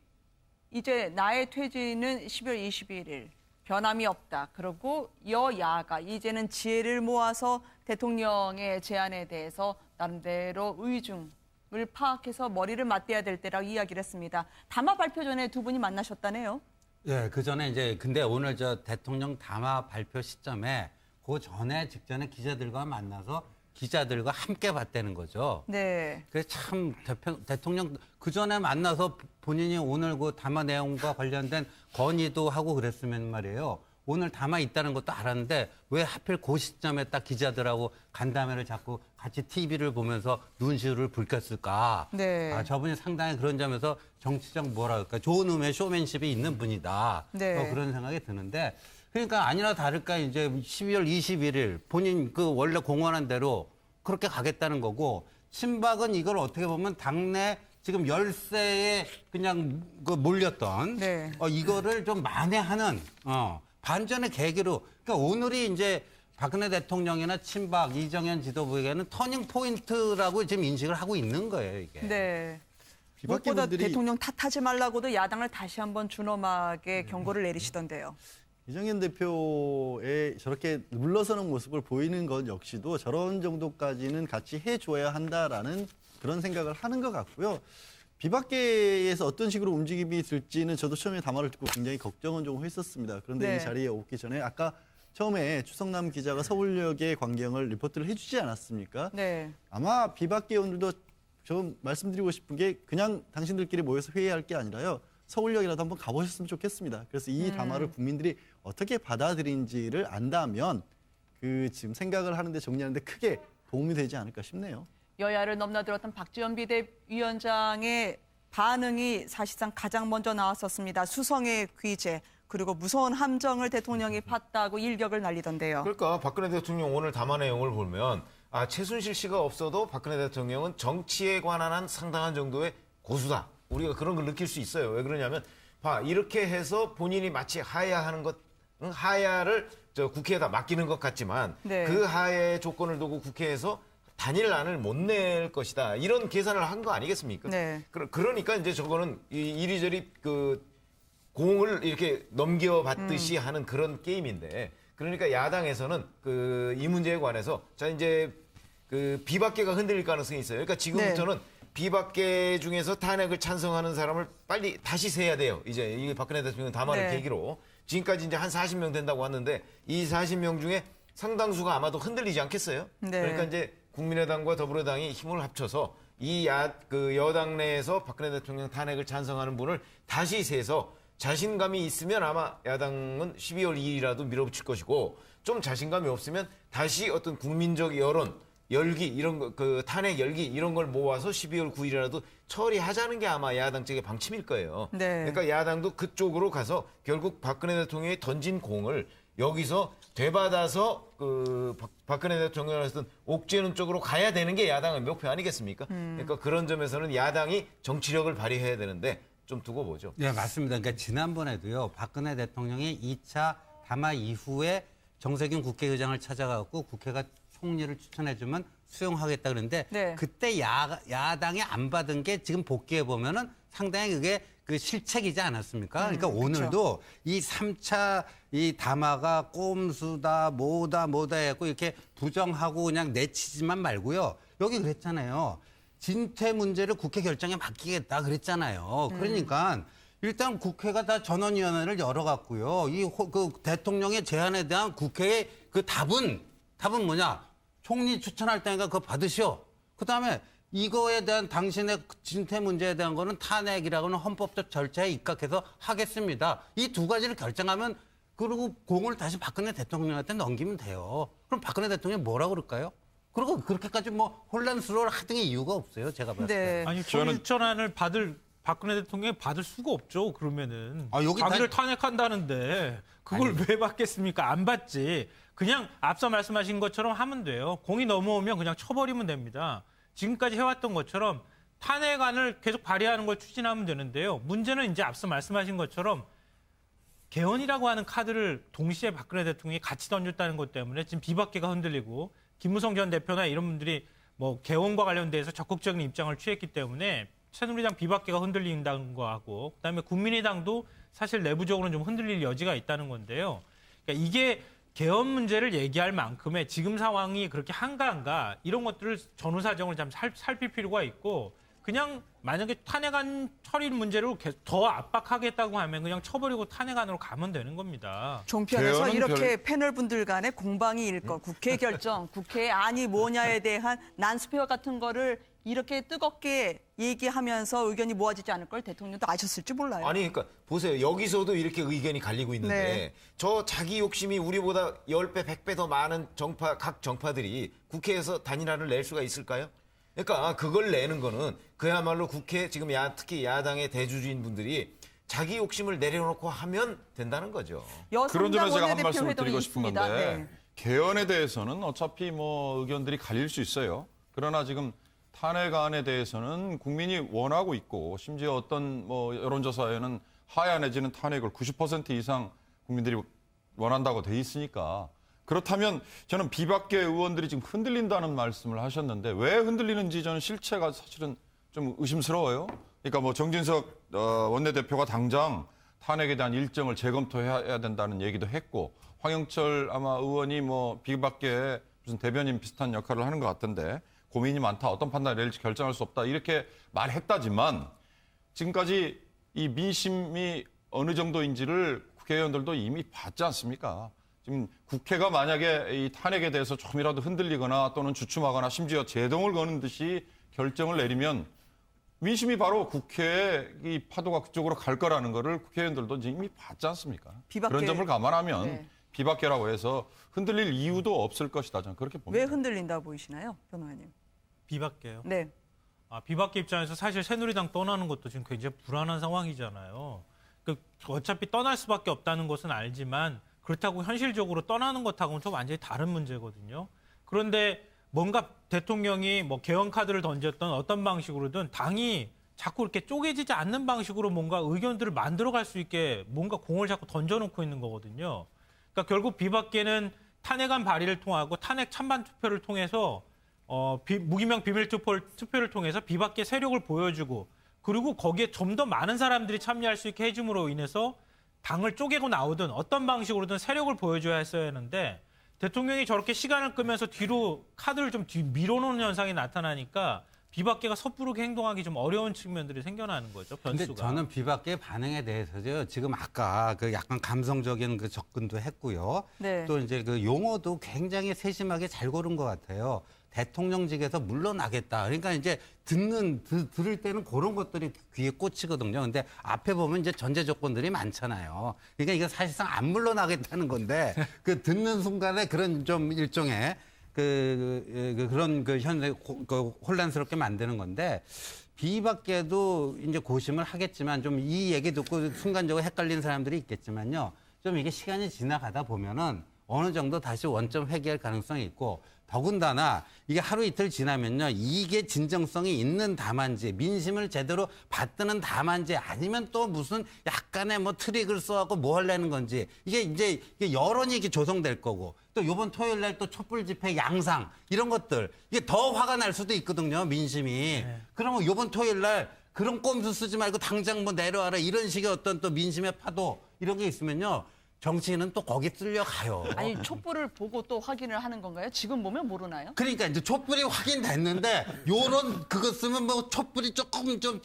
이제 나의 퇴진은 12월 21일 변함이 없다. 그리고 여야가 이제는 지혜를 모아서 대통령의 제안에 대해서 나름대로 의중을 파악해서 머리를 맞대야 될 때라고 이야기를 했습니다. 담화 발표 전에 두 분이 만나셨다네요. 예, 그 전에 이제 근데 오늘 저 대통령 담화 발표 시점에 그 전에 직전에 기자들과 만나서 기자들과 함께 봤다는 거죠. 네. 그래서 참 대통령 그 전에 만나서 본인이 오늘 그 담화 내용과 관련된 건의도 하고 그랬으면 말이에요. 오늘 담화 있다는 것도 알았는데 왜 하필 그 시점에 딱 기자들하고 간담회를 잡고 같이 TV를 보면서 눈시울을 붉혔을까? 네. 아, 저분이 상당히 그런 점에서 정치적 뭐라 그럴까 좋은 의미의 쇼맨십이 있는 분이다. 네. 그런 생각이 드는데 그러니까 아니나 다를까 이제 12월 21일 본인 그 원래 공언한 대로 그렇게 가겠다는 거고 친박은 이걸 어떻게 보면 당내 지금 열세에 그냥 그 몰렸던 네. 이거를 좀 만회하는 반전의 계기로 그러니까 오늘이 이제 박근혜 대통령이나 친박 이정현 지도부에게는 터닝 포인트라고 지금 인식을 하고 있는 거예요, 이게. 네. 비박계 무엇보다 분들이 대통령 탓하지 말라고도 야당을 다시 한번 준엄하게 경고를 내리시던데요. 이정현 대표의 저렇게 물러서는 모습을 보이는 것 역시도 저런 정도까지는 같이 해줘야 한다라는 그런 생각을 하는 것 같고요. 비박계에서 어떤 식으로 움직임이 있을지는 저도 처음에 담화를 듣고 굉장히 걱정은 좀 했었습니다. 그런데 네. 이 자리에 오기 전에 아까 처음에 추성남 기자가 서울역의 광경을 리포트를 해주지 않았습니까? 네. 아마 비박계 의원들도 좀 말씀드리고 싶은 게 그냥 당신들끼리 모여서 회의할 게 아니라요. 서울역이라도 한번 가보셨으면 좋겠습니다. 그래서 이 담화를 국민들이 어떻게 받아들인지를 안다면 그 지금 생각을 하는데 정리하는데 크게 도움이 되지 않을까 싶네요. 여야를 넘나들었던 박지원 비대위원장의 반응이 사실상 가장 먼저 나왔었습니다. 수성의 귀재 그리고 무서운 함정을 대통령이 팠다고 일격을 날리던데요. 그러니까 박근혜 대통령 오늘 담화 내용을 보면 최순실 씨가 없어도 박근혜 대통령은 정치에 관한 한 상당한 정도의 고수다. 우리가 그런 걸 느낄 수 있어요. 왜 그러냐면 이렇게 해서 본인이 마치 하야하는 것, 하야를 국회에다 맡기는 것 같지만 네. 그 하야의 조건을 두고 국회에서 단일안을 못 낼 것이다. 이런 계산을 한 거 아니겠습니까? 네. 그러니까 이제 저거는 이리저리 그 공을 이렇게 넘겨받듯이 하는 그런 게임인데 그러니까 야당에서는 이 문제에 관해서 이제 그 비박계가 흔들릴 가능성이 있어요. 그러니까 지금부터는 비박계 중에서 탄핵을 찬성하는 사람을 빨리 다시 세야 돼요. 이제 이 박근혜 대통령 담화를 네. 계기로 지금까지 이제 한 40명 된다고 왔는데 이 40명 중에 상당수가 아마도 흔들리지 않겠어요? 네. 그러니까 이제 국민의당과 더불어당이 힘을 합쳐서 여당 내에서 박근혜 대통령 탄핵을 찬성하는 분을 다시 세서 자신감이 있으면 아마 야당은 12월 2일이라도 밀어붙일 것이고 좀 자신감이 없으면 다시 어떤 국민적 여론, 열기 이런 거, 탄핵 열기 이런 걸 모아서 12월 9일이라도 처리하자는 게 아마 야당 측의 방침일 거예요. 네. 그러니까 야당도 그쪽으로 가서 결국 박근혜 대통령이 던진 공을 여기서 되받아서 박근혜 대통령의 어떤 옥죄는 쪽으로 가야 되는 게 야당의 목표 아니겠습니까? 그러니까 그런 점에서는 야당이 정치력을 발휘해야 되는데 좀 두고 보죠. 네, 맞습니다. 그러니까 지난번에도요, 박근혜 대통령이 2차 담화 이후에 정세균 국회의장을 찾아가고 국회가 총리를 추천해주면 수용하겠다 그랬는데 네. 그때 야당이 안 받은 게 지금 복귀해 보면은 상당히 그게 그 실책이지 않았습니까? 그러니까 오늘도 이 3차 이 담화가 꼼수다 뭐다 해갖고 이렇게 부정하고 그냥 내치지만 말고요. 여기 그랬잖아요. 진퇴 문제를 국회 결정에 맡기겠다 그랬잖아요. 그러니까 일단 국회가 다 전원위원회를 열어갖고요. 그 대통령의 제안에 대한 국회의 그 답은 뭐냐? 총리 추천할 때니까 그거 받으시오. 그다음에 이거에 대한 당신의 진퇴 문제에 대한 거는 탄핵이라고는 헌법적 절차에 입각해서 하겠습니다. 이 두 가지를 결정하면 그리고 공을 다시 박근혜 대통령한테 넘기면 돼요. 그럼 박근혜 대통령이 뭐라고 그럴까요? 그리고 그렇게까지 뭐 혼란스러울 하등의 이유가 없어요. 제가 봤을 때. 네. 아니 총리 추천안을 박근혜 대통령이 받을 수가 없죠. 그러면은 여기 자기를 탄핵한다는데 그걸 왜 받겠습니까? 안 받지. 그냥 앞서 말씀하신 것처럼 하면 돼요. 공이 넘어오면 그냥 쳐버리면 됩니다. 지금까지 해왔던 것처럼 탄핵안을 계속 발의하는 걸 추진하면 되는데요. 문제는 이제 앞서 말씀하신 것처럼 개헌이라고 하는 카드를 동시에 박근혜 대통령이 같이 던졌다는 것 때문에 지금 비박계가 흔들리고 김무성 전 대표나 이런 분들이 뭐 개헌과 관련돼서 적극적인 입장을 취했기 때문에 새누리당 비박계가 흔들린다는 거하고 그다음에 국민의당도 사실 내부적으로는 좀 흔들릴 여지가 있다는 건데요. 그러니까 이게 개헌 문제를 얘기할 만큼의 지금 상황이 그렇게 한가한가 이런 것들을 전후 사정을 좀 살필 필요가 있고 그냥 만약에 탄핵안 처리 문제를 더 압박하겠다고 하면 그냥 쳐버리고 탄핵안으로 가면 되는 겁니다. 종편에서 개헌은 이렇게 패널 분들 간의 공방이 일거 국회 결정, 국회 안이 뭐냐에 대한 난수표 같은 거를 이렇게 뜨겁게 얘기하면서 의견이 모아지지 않을 걸 대통령도 아셨을지 몰라요. 아니 그러니까 보세요. 여기서도 이렇게 의견이 갈리고 있는데 네. 저 자기 욕심이 우리보다 10배, 100배 더 많은 각 정파들이 국회에서 단일화를 낼 수가 있을까요? 그러니까 그걸 내는 거는 그야말로 국회 지금 특히 야당의 대주주인 분들이 자기 욕심을 내려놓고 하면 된다는 거죠. 그런 점에서 제가 한 원내대표 말씀을 회동이 드리고 싶은 있습니다. 건데 네. 개헌에 대해서는 어차피 의견들이 갈릴 수 있어요. 그러나 지금 탄핵안에 대해서는 국민이 원하고 있고 심지어 어떤 여론조사에는 하야 내지는 탄핵을 90% 이상 국민들이 원한다고 돼 있으니까 그렇다면 저는 비박계 의원들이 지금 흔들린다는 말씀을 하셨는데 왜 흔들리는지 저는 실체가 사실은 좀 의심스러워요. 그러니까 정진석 원내대표가 당장 탄핵에 대한 일정을 재검토해야 된다는 얘기도 했고 황영철 아마 의원이 비박계에 무슨 대변인 비슷한 역할을 하는 것 같던데 고민이 많다, 어떤 판단을 내릴지 결정할 수 없다 이렇게 말했다지만 지금까지 이 민심이 어느 정도인지를 국회의원들도 이미 봤지 않습니까? 지금 국회가 만약에 이 탄핵에 대해서 조금이라도 흔들리거나 또는 주춤하거나 심지어 제동을 거는 듯이 결정을 내리면 민심이 바로 국회의 이 파도가 그쪽으로 갈 거라는 거를 국회의원들도 이미 봤지 않습니까? 비박계, 그런 점을 감안하면 네. 비박계라고 해서 흔들릴 이유도 없을 것이다. 저는 그렇게 봅니다. 왜 흔들린다 보이시나요, 변호사님? 비박계요? 네. 비박계 입장에서 사실 새누리당 떠나는 것도 지금 굉장히 불안한 상황이잖아요. 어차피 떠날 수밖에 없다는 것은 알지만 그렇다고 현실적으로 떠나는 것하고는 좀 완전히 다른 문제거든요. 그런데 뭔가 대통령이 개헌 카드를 던졌던 어떤 방식으로든 당이 자꾸 이렇게 쪼개지지 않는 방식으로 뭔가 의견들을 만들어갈 수 있게 뭔가 공을 자꾸 던져놓고 있는 거거든요. 그러니까 결국 비박계는 탄핵안 발의를 통하고 탄핵 찬반 투표를 통해서 무기명 비밀 투표를 통해서 비박계 세력을 보여주고 그리고 거기에 좀 더 많은 사람들이 참여할 수 있게 해줌으로 인해서 당을 쪼개고 나오든 어떤 방식으로든 세력을 보여줘야 했어야 하는데 대통령이 저렇게 시간을 끄면서 뒤로 카드를 좀 밀어놓는 현상이 나타나니까 비박계가 섣부르게 행동하기 좀 어려운 측면들이 생겨나는 거죠. 변수가. 근데 저는 비박계 반응에 대해서요. 지금 아까 약간 감성적인 접근도 했고요. 네. 또 이제 용어도 굉장히 세심하게 잘 고른 것 같아요. 대통령직에서 물러나겠다. 그러니까 이제 들을 때는 그런 것들이 귀에 꽂히거든요. 근데 앞에 보면 이제 전제 조건들이 많잖아요. 그러니까 이거 사실상 안 물러나겠다는 건데 듣는 순간에 그런 좀 일종의 그런 현재 혼란스럽게 만드는 건데 비박계도 이제 고심을 하겠지만 좀 이 얘기 듣고 순간적으로 헷갈리는 사람들이 있겠지만요. 좀 이게 시간이 지나가다 보면은 어느 정도 다시 원점 회귀할 가능성이 있고 더군다나 이게 하루 이틀 지나면요. 이게 진정성이 있는 담화인지 민심을 제대로 받드는 담화인지 아니면 또 무슨 약간의 트릭을 써갖고 뭐 하려는 건지 이게 이제 여론이 이렇게 조성될 거고 또 이번 토요일 날 또 촛불 집회 양상 이런 것들 이게 더 화가 날 수도 있거든요. 민심이. 네. 그러면 이번 토요일 날 그런 꼼수 쓰지 말고 당장 내려와라 이런 식의 어떤 또 민심의 파도 이런 게 있으면요. 정치인은 또 거기 쓸려가요. 아니 촛불을 보고 또 확인을 하는 건가요? 지금 보면 모르나요? 그러니까 이제 촛불이 확인됐는데 요런 그거 쓰면 촛불이 조금 좀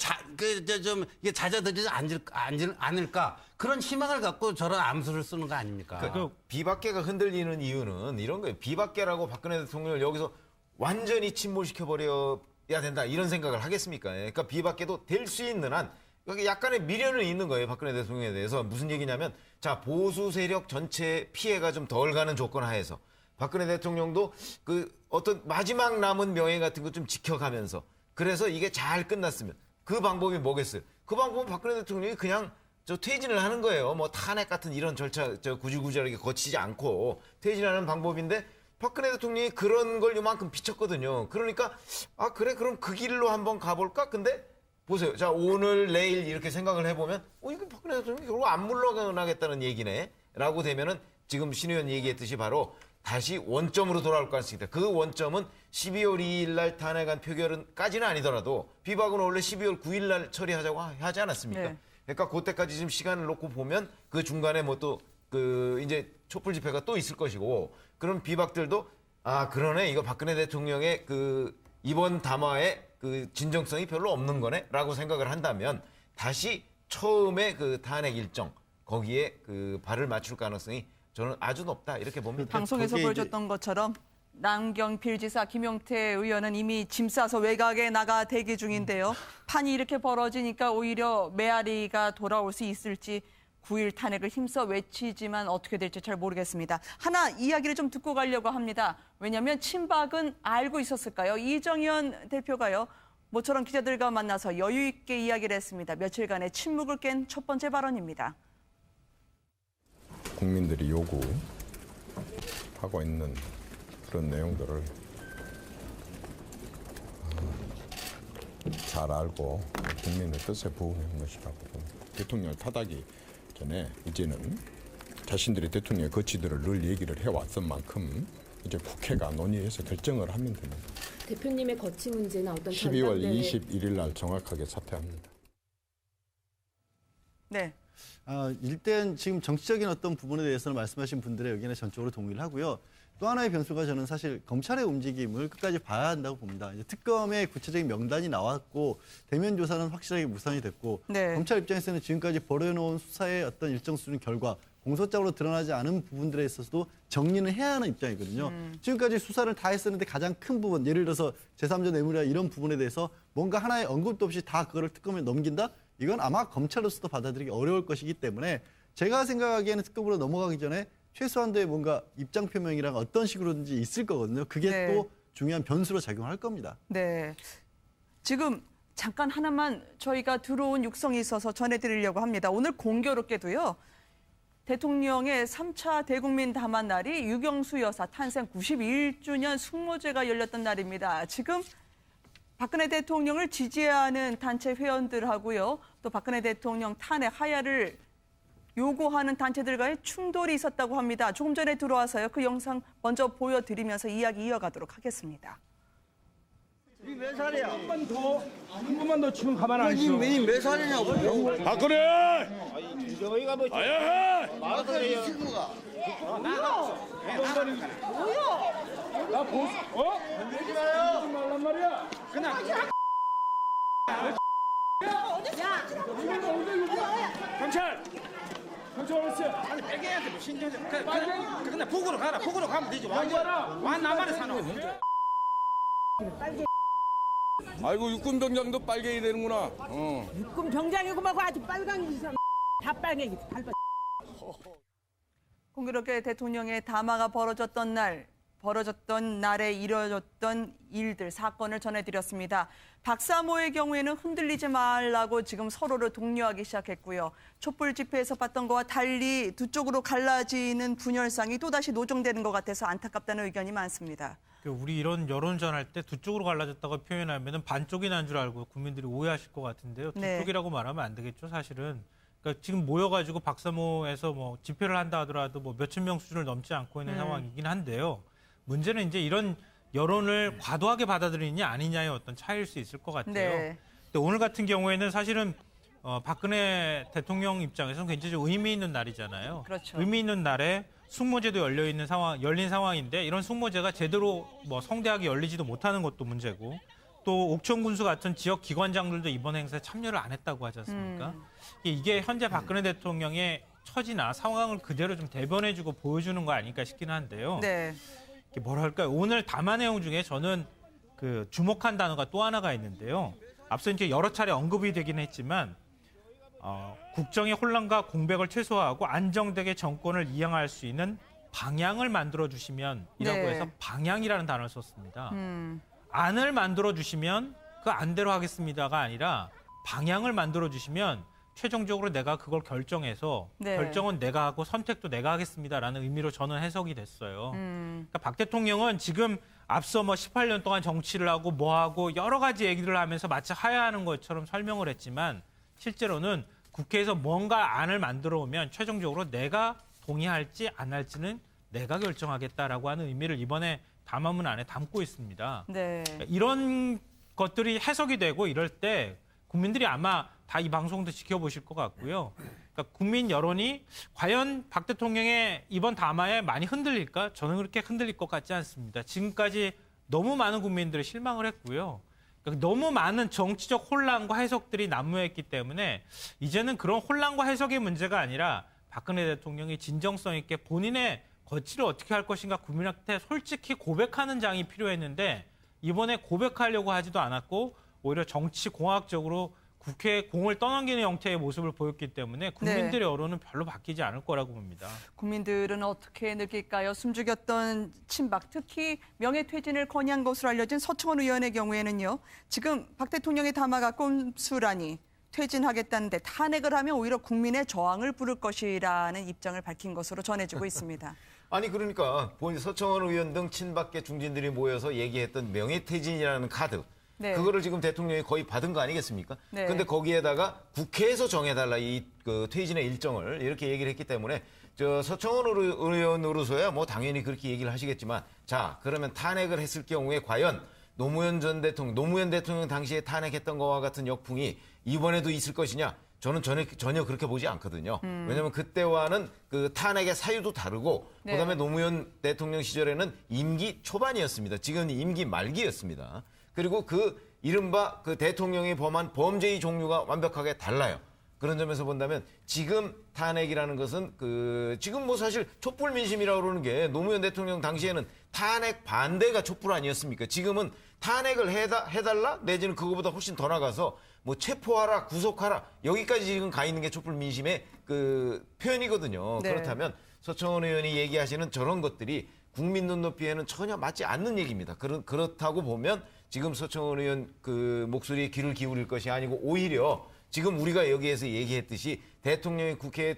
이게 잦아들지 않을까 그런 희망을 갖고 저런 암수를 쓰는 거 아닙니까? 비박계가 흔들리는 이유는 이런 거예요. 비박계라고 박근혜 대통령을 여기서 완전히 침몰시켜 버려야 된다 이런 생각을 하겠습니까? 그러니까 비박계도 될 수 있는 한 약간의 미련은 있는 거예요. 박근혜 대통령에 대해서. 무슨 얘기냐면 자 보수 세력 전체 피해가 좀 덜 가는 조건 하에서 박근혜 대통령도 어떤 마지막 남은 명예 같은 거 좀 지켜가면서 그래서 이게 잘 끝났으면 그 방법이 뭐겠어요? 그 방법은 박근혜 대통령이 그냥 퇴진을 하는 거예요. 탄핵 같은 이런 절차 구질구질하게 거치지 않고 퇴진하는 방법인데 박근혜 대통령이 그런 걸 요만큼 비쳤거든요. 그러니까 그래 그럼 그 길로 한번 가볼까? 근데 보세요. 자, 오늘, 내일 이렇게 생각을 해보면, 이거 박근혜 대통령이 결국 안 물러나겠다는 얘기네. 라고 되면은 지금 신 의원 얘기했듯이 바로 다시 원점으로 돌아올 가능성이 있다. 그 원점은 12월 2일 날 탄핵안 표결은까지는 아니더라도 비박은 원래 12월 9일 날 처리하자고 하지 않았습니까? 네. 그러니까 그때까지 지금 시간을 놓고 보면 그 중간에 뭐 또 그 이제 촛불 집회가 또 있을 것이고 그런 비박들도 아 그러네 이거 박근혜 대통령의 그 이번 담화의 그 진정성이 별로 없는 거네라고 생각을 한다면 다시 처음에 그 탄핵 일정 거기에 그 발을 맞출 가능성이 저는 아주 높다 이렇게 봅니다. 방송에서 거기에 보여줬던 것처럼 남경필지사 김용태 의원은 이미 짐 싸서 외곽에 나가 대기 중인데요. 판이 이렇게 벌어지니까 오히려 메아리가 돌아올 수 있을지 9일 탄핵을 힘써 외치지만 어떻게 될지 잘 모르겠습니다. 하나 이야기를 좀 듣고 가려고 합니다. 왜냐하면 친박은 알고 있었을까요? 이정현 대표가요. 모처럼 기자들과 만나서 여유 있게 이야기를 했습니다. 며칠간의 침묵을 깬 첫 번째 발언입니다. 국민들이 요구하고 있는 그런 내용들을 잘 알고 국민의 뜻에 부응한 것이라고 봅니다. 대통령을 타다기 전에 이제는 자신들이 대통령의 거취들을 늘 얘기를 해왔던 만큼 이제 국회가 논의해서 결정을 하면 됩니다. 대표님의 거취 문제나 어떤 12월 전당대회 21일 날 정확하게 사퇴합니다. 네. 일단 지금 정치적인 어떤 부분에 대해서는 말씀하신 분들의 의견에 전적으로 동의를 하고요. 또 하나의 변수가 저는 사실 검찰의 움직임을 끝까지 봐야 한다고 봅니다. 이제 특검의 구체적인 명단이 나왔고 대면 조사는 확실하게 무산이 됐고 네. 검찰 입장에서는 지금까지 벌여놓은 수사의 어떤 일정 수준 결과 공소장으로 드러나지 않은 부분들에 있어서도 정리는 해야 하는 입장이거든요. 지금까지 수사를 다 했었는데 가장 큰 부분, 예를 들어서 제3자 뇌물이나 이런 부분에 대해서 뭔가 하나의 언급도 없이 다 그거를 특검에 넘긴다? 이건 아마 검찰로서도 받아들이기 어려울 것이기 때문에 제가 생각하기에는 특검으로 넘어가기 전에 최소한도의 뭔가 입장 표명이랑 어떤 식으로든지 있을 거거든요. 그게 네. 또 중요한 변수로 작용할 겁니다. 네. 지금 잠깐 하나만 저희가 들어온 육성이 있어서 전해드리려고 합니다. 오늘 공교롭게도요. 대통령의 3차 대국민 담화 날이 유경수 여사 탄생 91주년 숙모제가 열렸던 날입니다. 지금 박근혜 대통령을 지지하는 단체 회원들하고요. 또 박근혜 대통령 탄핵 하야를 요구하는 단체들과의 충돌이 있었다고 합니다. 조금 전에 들어와서요. 그 영상 먼저 보여드리면서 이야기 이어가도록 하겠습니다. 몇 살이야? 한 번만 더 치면 가만 안 있어. 몇 살이냐고. 박근혜! 저희가 뭐 아야! 말을 이 친구가. 나 보수, 어? 건들지 마요! 건들지 말란 말이야! 그냥. 경찰! 경찰 어딨어? 아니 빨갱이한테 뭐 신경질. 근데 북으로 가라. 북으로 가면 되지. 완 나만에 사는 거. 아이고 육군 병장도 빨갱이 되는구나. 육군 병장이고 뭐고 아주 빨강이 다 빨갱이 밟아. 공교롭게 대통령의 담화가 벌어졌던 날에 이뤄졌던 일들, 사건을 전해드렸습니다. 박사모의 경우에는 흔들리지 말라고 지금 서로를 독려하기 시작했고요. 촛불 집회에서 봤던 것과 달리 두 쪽으로 갈라지는 분열상이 또다시 노정되는 것 같아서 안타깝다는 의견이 많습니다. 우리 이런 여론전 할 때 두 쪽으로 갈라졌다고 표현하면 반쪽이 난 줄 알고 국민들이 오해하실 것 같은데요. 두 네. 쪽이라고 말하면 안 되겠죠, 사실은. 그러니까 지금 모여가지고 박사모에서 뭐 집회를 한다 하더라도 뭐 몇천 명 수준을 넘지 않고 있는 상황이긴 한데요. 문제는 이제 이런 여론을 과도하게 받아들이느냐 아니냐의 어떤 차이일 수 있을 것 같아요. 네. 근데 오늘 같은 경우에는 사실은 박근혜 대통령 입장에서는 굉장히 의미 있는 날이잖아요. 그렇죠. 의미 있는 날에 숙모제도 열린 상황인데 이런 숙모제가 제대로 뭐 성대하게 열리지도 못하는 것도 문제고 또 옥천군수 같은 지역 기관장들도 이번 행사에 참여를 안 했다고 하지 않습니까? 이게 현재 박근혜 대통령의 처지나 상황을 그대로 좀 대변해주고 보여주는 거 아닐까 싶긴 한데요. 네. 뭐랄까요? 오늘 담화 내용 중에 저는 그 주목한 단어가 또 하나가 있는데요. 앞서 이제 여러 차례 언급이 되긴 했지만 국정의 혼란과 공백을 최소화하고 안정되게 정권을 이행할 수 있는 방향을 만들어 주시면이라고 네. 해서 방향이라는 단어를 썼습니다. 안을 만들어 주시면 그 안대로 하겠습니다가 아니라 방향을 만들어 주시면 최종적으로 내가 그걸 결정해서 네. 결정은 내가 하고 선택도 내가 하겠습니다라는 의미로 저는 해석이 됐어요. 그러니까 박 대통령은 지금 앞서 뭐 18년 동안 정치를 하고 뭐 하고 여러 가지 얘기를 하면서 마치 하야하는 것처럼 설명을 했지만 실제로는 국회에서 뭔가 안을 만들어 오면 최종적으로 내가 동의할지 안 할지는 내가 결정하겠다라고 하는 의미를 이번에 담화문 안에 담고 있습니다. 네. 이런 것들이 해석이 되고 이럴 때 국민들이 아마 다 이 방송도 지켜보실 것 같고요. 그러니까 국민 여론이 과연 박 대통령의 이번 담화에 많이 흔들릴까? 저는 그렇게 흔들릴 것 같지 않습니다. 지금까지 너무 많은 국민들이 실망을 했고요. 그러니까 너무 많은 정치적 혼란과 해석들이 난무했기 때문에 이제는 그런 혼란과 해석의 문제가 아니라 박근혜 대통령이 진정성 있게 본인의 거취를 어떻게 할 것인가 국민한테 솔직히 고백하는 장이 필요했는데 이번에 고백하려고 하지도 않았고 오히려 정치공학적으로 국회에 공을 떠넘기는 형태의 모습을 보였기 때문에 국민들의 여론은 별로 바뀌지 않을 거라고 봅니다. 국민들은 어떻게 느낄까요? 숨죽였던 친박, 특히 명예퇴진을 건의한 것으로 알려진 서청원 의원의 경우에는요. 지금 박 대통령의 담화가 꼼수라니 퇴진하겠다는데 탄핵을 하면 오히려 국민의 저항을 부를 것이라는 입장을 밝힌 것으로 전해지고 있습니다. 아니 그러니까 서청원 의원 등 친박계 중진들이 모여서 얘기했던 명예퇴진이라는 카드. 네. 그거를 지금 대통령이 거의 받은 거 아니겠습니까? 네. 근데 거기에다가 국회에서 정해달라 그 퇴진의 일정을 이렇게 얘기를 했기 때문에 서청원 의원으로서야 뭐 당연히 그렇게 얘기를 하시겠지만 자 그러면 탄핵을 했을 경우에 과연 노무현 대통령 당시에 탄핵했던 거와 같은 역풍이 이번에도 있을 것이냐? 저는 전혀 그렇게 보지 않거든요. 왜냐하면 그때와는 그 탄핵의 사유도 다르고 네. 그다음에 노무현 대통령 시절에는 임기 초반이었습니다. 지금 임기 말기였습니다. 그리고 그 이른바 그 대통령이 범한 범죄의 종류가 완벽하게 달라요. 그런 점에서 본다면 지금 탄핵이라는 것은 지금 뭐 사실 촛불 민심이라고 그러는 게 노무현 대통령 당시에는 탄핵 반대가 촛불 아니었습니까? 지금은 탄핵을 해달라 내지는 그거보다 훨씬 더 나가서 뭐 체포하라 구속하라 여기까지 지금 가 있는 게 촛불 민심의 그 표현이거든요. 네. 그렇다면 서청원 의원이 얘기하시는 저런 것들이 국민 눈높이에는 전혀 맞지 않는 얘기입니다. 그렇다고 보면 지금 서청원 의원 그 목소리에 귀를 기울일 것이 아니고 오히려 지금 우리가 여기에서 얘기했듯이 대통령이 국회에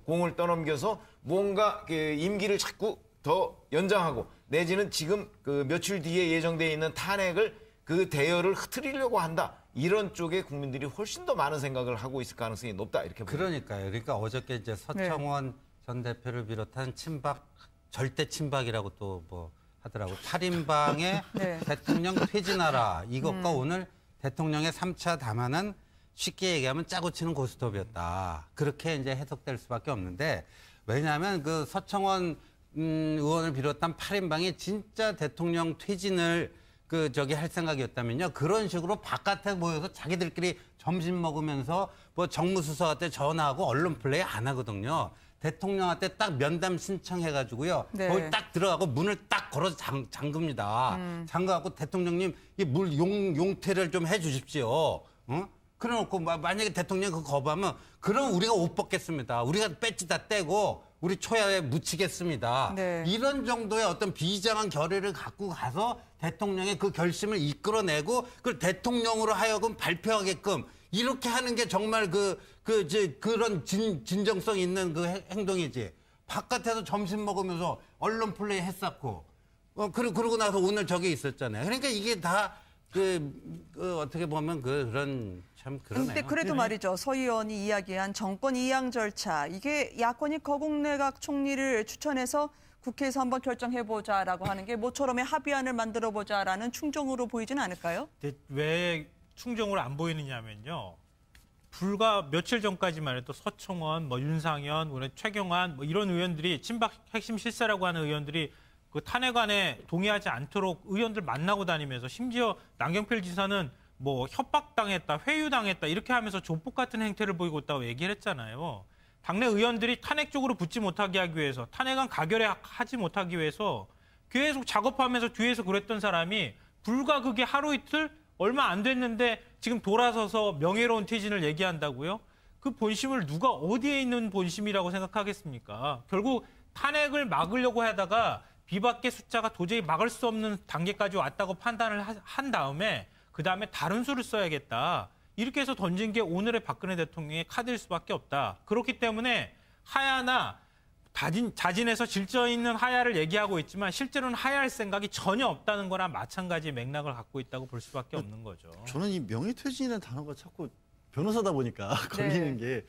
공을 떠넘겨서 뭔가 그 임기를 자꾸 더 연장하고 내지는 지금 그 며칠 뒤에 예정되어 있는 탄핵을 그 대여를 흐트리려고 한다. 이런 쪽에 국민들이 훨씬 더 많은 생각을 하고 있을 가능성이 높다. 이렇게 봅니다. 그러니까요. 그러니까 어저께 이제 서청원 전 대표를 비롯한 친박, 절대 친박이라고 또 뭐 하더라고. 8인방에 네. 대통령 퇴진하라. 이것과 오늘 대통령의 3차 담화는 쉽게 얘기하면 짜고 치는 고스톱이었다. 그렇게 이제 해석될 수밖에 없는데 왜냐하면 그 서청원 의원을 비롯한 8인방이 진짜 대통령 퇴진을 할 생각이었다면요. 그런 식으로 바깥에 모여서 자기들끼리 점심 먹으면서 뭐 정무수석한테 전화하고 언론 플레이 안 하거든요. 대통령한테 딱 면담 신청해가지고요. 네. 거기 딱 들어가고 문을 딱 걸어서 잠급니다. 잠가갖고 대통령님 이 물 용태를 좀 해주십시오. 그래놓고 만약에 대통령이 그거 거부하면 그럼 우리가 옷 벗겠습니다. 우리가 배지 다 떼고 우리 초야에 묻히겠습니다. 네. 이런 정도의 어떤 비장한 결의를 갖고 가서 대통령의 그 결심을 이끌어내고 그걸 대통령으로 하여금 발표하게끔 이렇게 하는 게 정말 그런 진정성 있는 그 행동이지. 바깥에서 점심 먹으면서 언론 플레이 했었고, 그러고 나서 오늘 저게 있었잖아요. 그러니까 이게 다 어떻게 보면 그런 참 그러네요. 근데 그래도 말이죠. 서 의원이 이야기한 정권 이양 절차. 이게 야권이 거국내각 총리를 추천해서 국회에서 한번 결정해보자라고 하는 게 모처럼의 합의안을 만들어보자라는 충정으로 보이지는 않을까요? 왜 충정으로 안 보이느냐면요. 불과 며칠 전까지만 해도 서청원, 윤상현, 최경환 이런 의원들이 친박 핵심 실세라고 하는 의원들이 그 탄핵안에 동의하지 않도록 의원들 만나고 다니면서 심지어 남경필 지사는 협박당했다, 회유당했다 이렇게 하면서 조폭 같은 행태를 보이고 있다고 얘기를 했잖아요. 당내 의원들이 탄핵 쪽으로 붙지 못하게 하기 위해서 탄핵안 가결하지 못하기 위해서 계속 작업하면서 뒤에서 그랬던 사람이 불과 그게 하루 이틀 얼마 안 됐는데 지금 돌아서서 명예로운 퇴진을 얘기한다고요? 그 본심을 누가 어디에 있는 본심이라고 생각하겠습니까? 결국 탄핵을 막으려고 하다가 비박계 숫자가 도저히 막을 수 없는 단계까지 왔다고 판단을 한 다음에 그다음에 다른 수를 써야겠다. 이렇게 해서 던진 게 오늘의 박근혜 대통령의 카드일 수밖에 없다. 그렇기 때문에 하야나 자진해서 질서 있는 하야를 얘기하고 있지만 실제로는 하야할 생각이 전혀 없다는 거나 마찬가지의 맥락을 갖고 있다고 볼 수밖에 없는 거죠. 저는 이 명예퇴진이라는 단어가 자꾸 변호사다 보니까 걸리는 게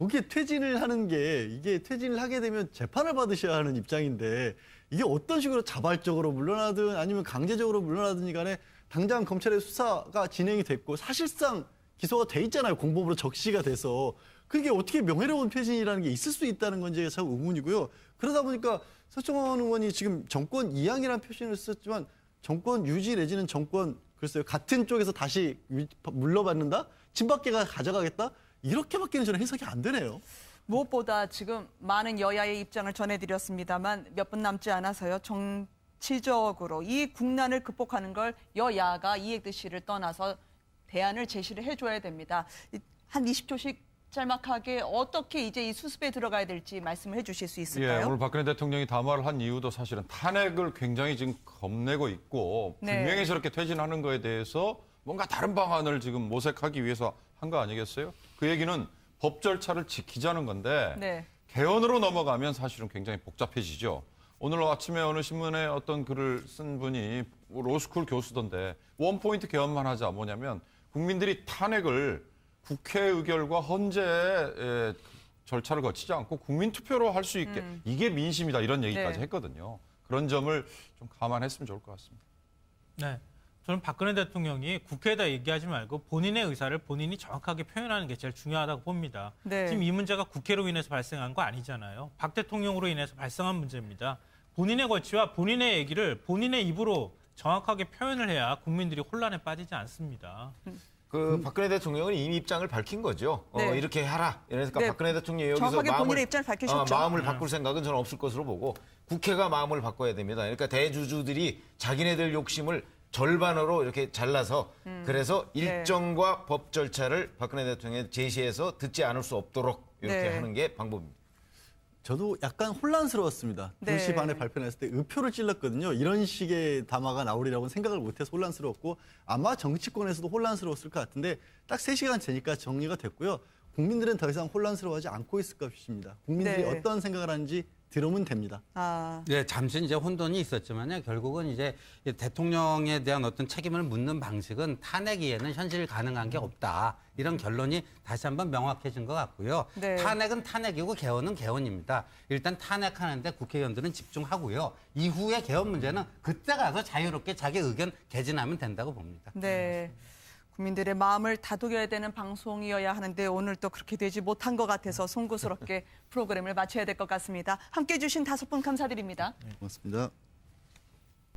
이게 퇴진을 하는 게 이게 퇴진을 하게 되면 재판을 받으셔야 하는 입장인데 이게 어떤 식으로 자발적으로 물러나든 아니면 강제적으로 물러나든지 간에 당장 검찰의 수사가 진행이 됐고 사실상 기소가 돼 있잖아요. 공범으로 적시가 돼서. 그게 어떻게 명예로운 표현이라는 게 있을 수 있다는 건지 참 의문이고요. 그러다 보니까 서청원 의원이 지금 정권 이양이라는 표현을 썼지만 정권 유지 내지는 정권 글쎄요. 같은 쪽에서 다시 물러받는다? 친박계가 가져가겠다? 이렇게밖에는 저는 해석이 안 되네요. 무엇보다 지금 많은 여야의 입장을 전해드렸습니다만 몇 분 남지 않아서요. 정치적으로 이 국난을 극복하는 걸 여야가 이해득실을 떠나서 대안을 제시를 해줘야 됩니다. 한 20초씩 짤막하게 어떻게 이제 이 수습에 들어가야 될지 말씀을 해주실 수 있을까요? 예, 오늘 박근혜 대통령이 담화를 한 이유도 사실은 탄핵을 굉장히 지금 겁내고 있고 분명히 저렇게 퇴진하는 거에 대해서 뭔가 다른 방안을 지금 모색하기 위해서 한 거 아니겠어요? 그 얘기는 법 절차를 지키자는 건데 개헌으로 넘어가면 사실은 굉장히 복잡해지죠. 오늘 아침에 어느 신문에 어떤 글을 쓴 분이 로스쿨 교수던데 원포인트 개헌만 하자 뭐냐면 국민들이 탄핵을 국회 의결과 헌재 절차를 거치지 않고 국민 투표로 할 수 있게 이게 민심이다 이런 얘기까지 했거든요. 그런 점을 좀 감안했으면 좋을 것 같습니다. 네, 저는 박근혜 대통령이 국회에다 얘기하지 말고 본인의 의사를 본인이 정확하게 표현하는 게 제일 중요하다고 봅니다. 지금 이 문제가 국회로 인해서 발생한 거 아니잖아요. 박 대통령으로 인해서 발생한 문제입니다. 본인의 거취와 본인의 얘기를 본인의 입으로 정확하게 표현을 해야 국민들이 혼란에 빠지지 않습니다. 박근혜 대통령은 이미 입장을 밝힌 거죠. 이렇게 하라. 그러니까 박근혜 대통령이 여기서 본인의 입장을 밝히셨죠. 마음을 바꿀 생각은 저는 없을 것으로 보고 국회가 마음을 바꿔야 됩니다. 그러니까 대주주들이 자기네들 욕심을 절반으로 이렇게 잘라서 그래서 일정과 법 절차를 박근혜 대통령에 제시해서 듣지 않을 수 없도록 이렇게 하는 게 방법입니다. 저도 약간 혼란스러웠습니다. 2시 반에 발표했을 때 의표를 찔렀거든요. 이런 식의 담화가 나오리라고는 생각을 못해서 혼란스러웠고 아마 정치권에서도 혼란스러웠을 것 같은데 딱 3시간 되니까 정리가 됐고요. 국민들은 더 이상 혼란스러워하지 않고 있을 것입니다. 국민들이 어떤 생각을 하는지 들으면 됩니다. 네, 잠시 이제 혼돈이 있었지만요. 결국은 이제 대통령에 대한 어떤 책임을 묻는 방식은 탄핵에는 현실 가능한 게 없다. 이런 결론이 다시 한번 명확해진 것 같고요. 탄핵은 탄핵이고 개헌은 개헌입니다. 일단 탄핵하는데 국회의원들은 집중하고요. 이후에 개헌 문제는 그때 가서 자유롭게 자기 의견 개진하면 된다고 봅니다. 네. 국민들의 마음을 다독여야 되는 방송이어야 하는데 오늘 또 그렇게 되지 못한 것 같아서 송구스럽게 프로그램을 마쳐야 될 것 같습니다. 함께해 주신 5분 감사드립니다. 고맙습니다.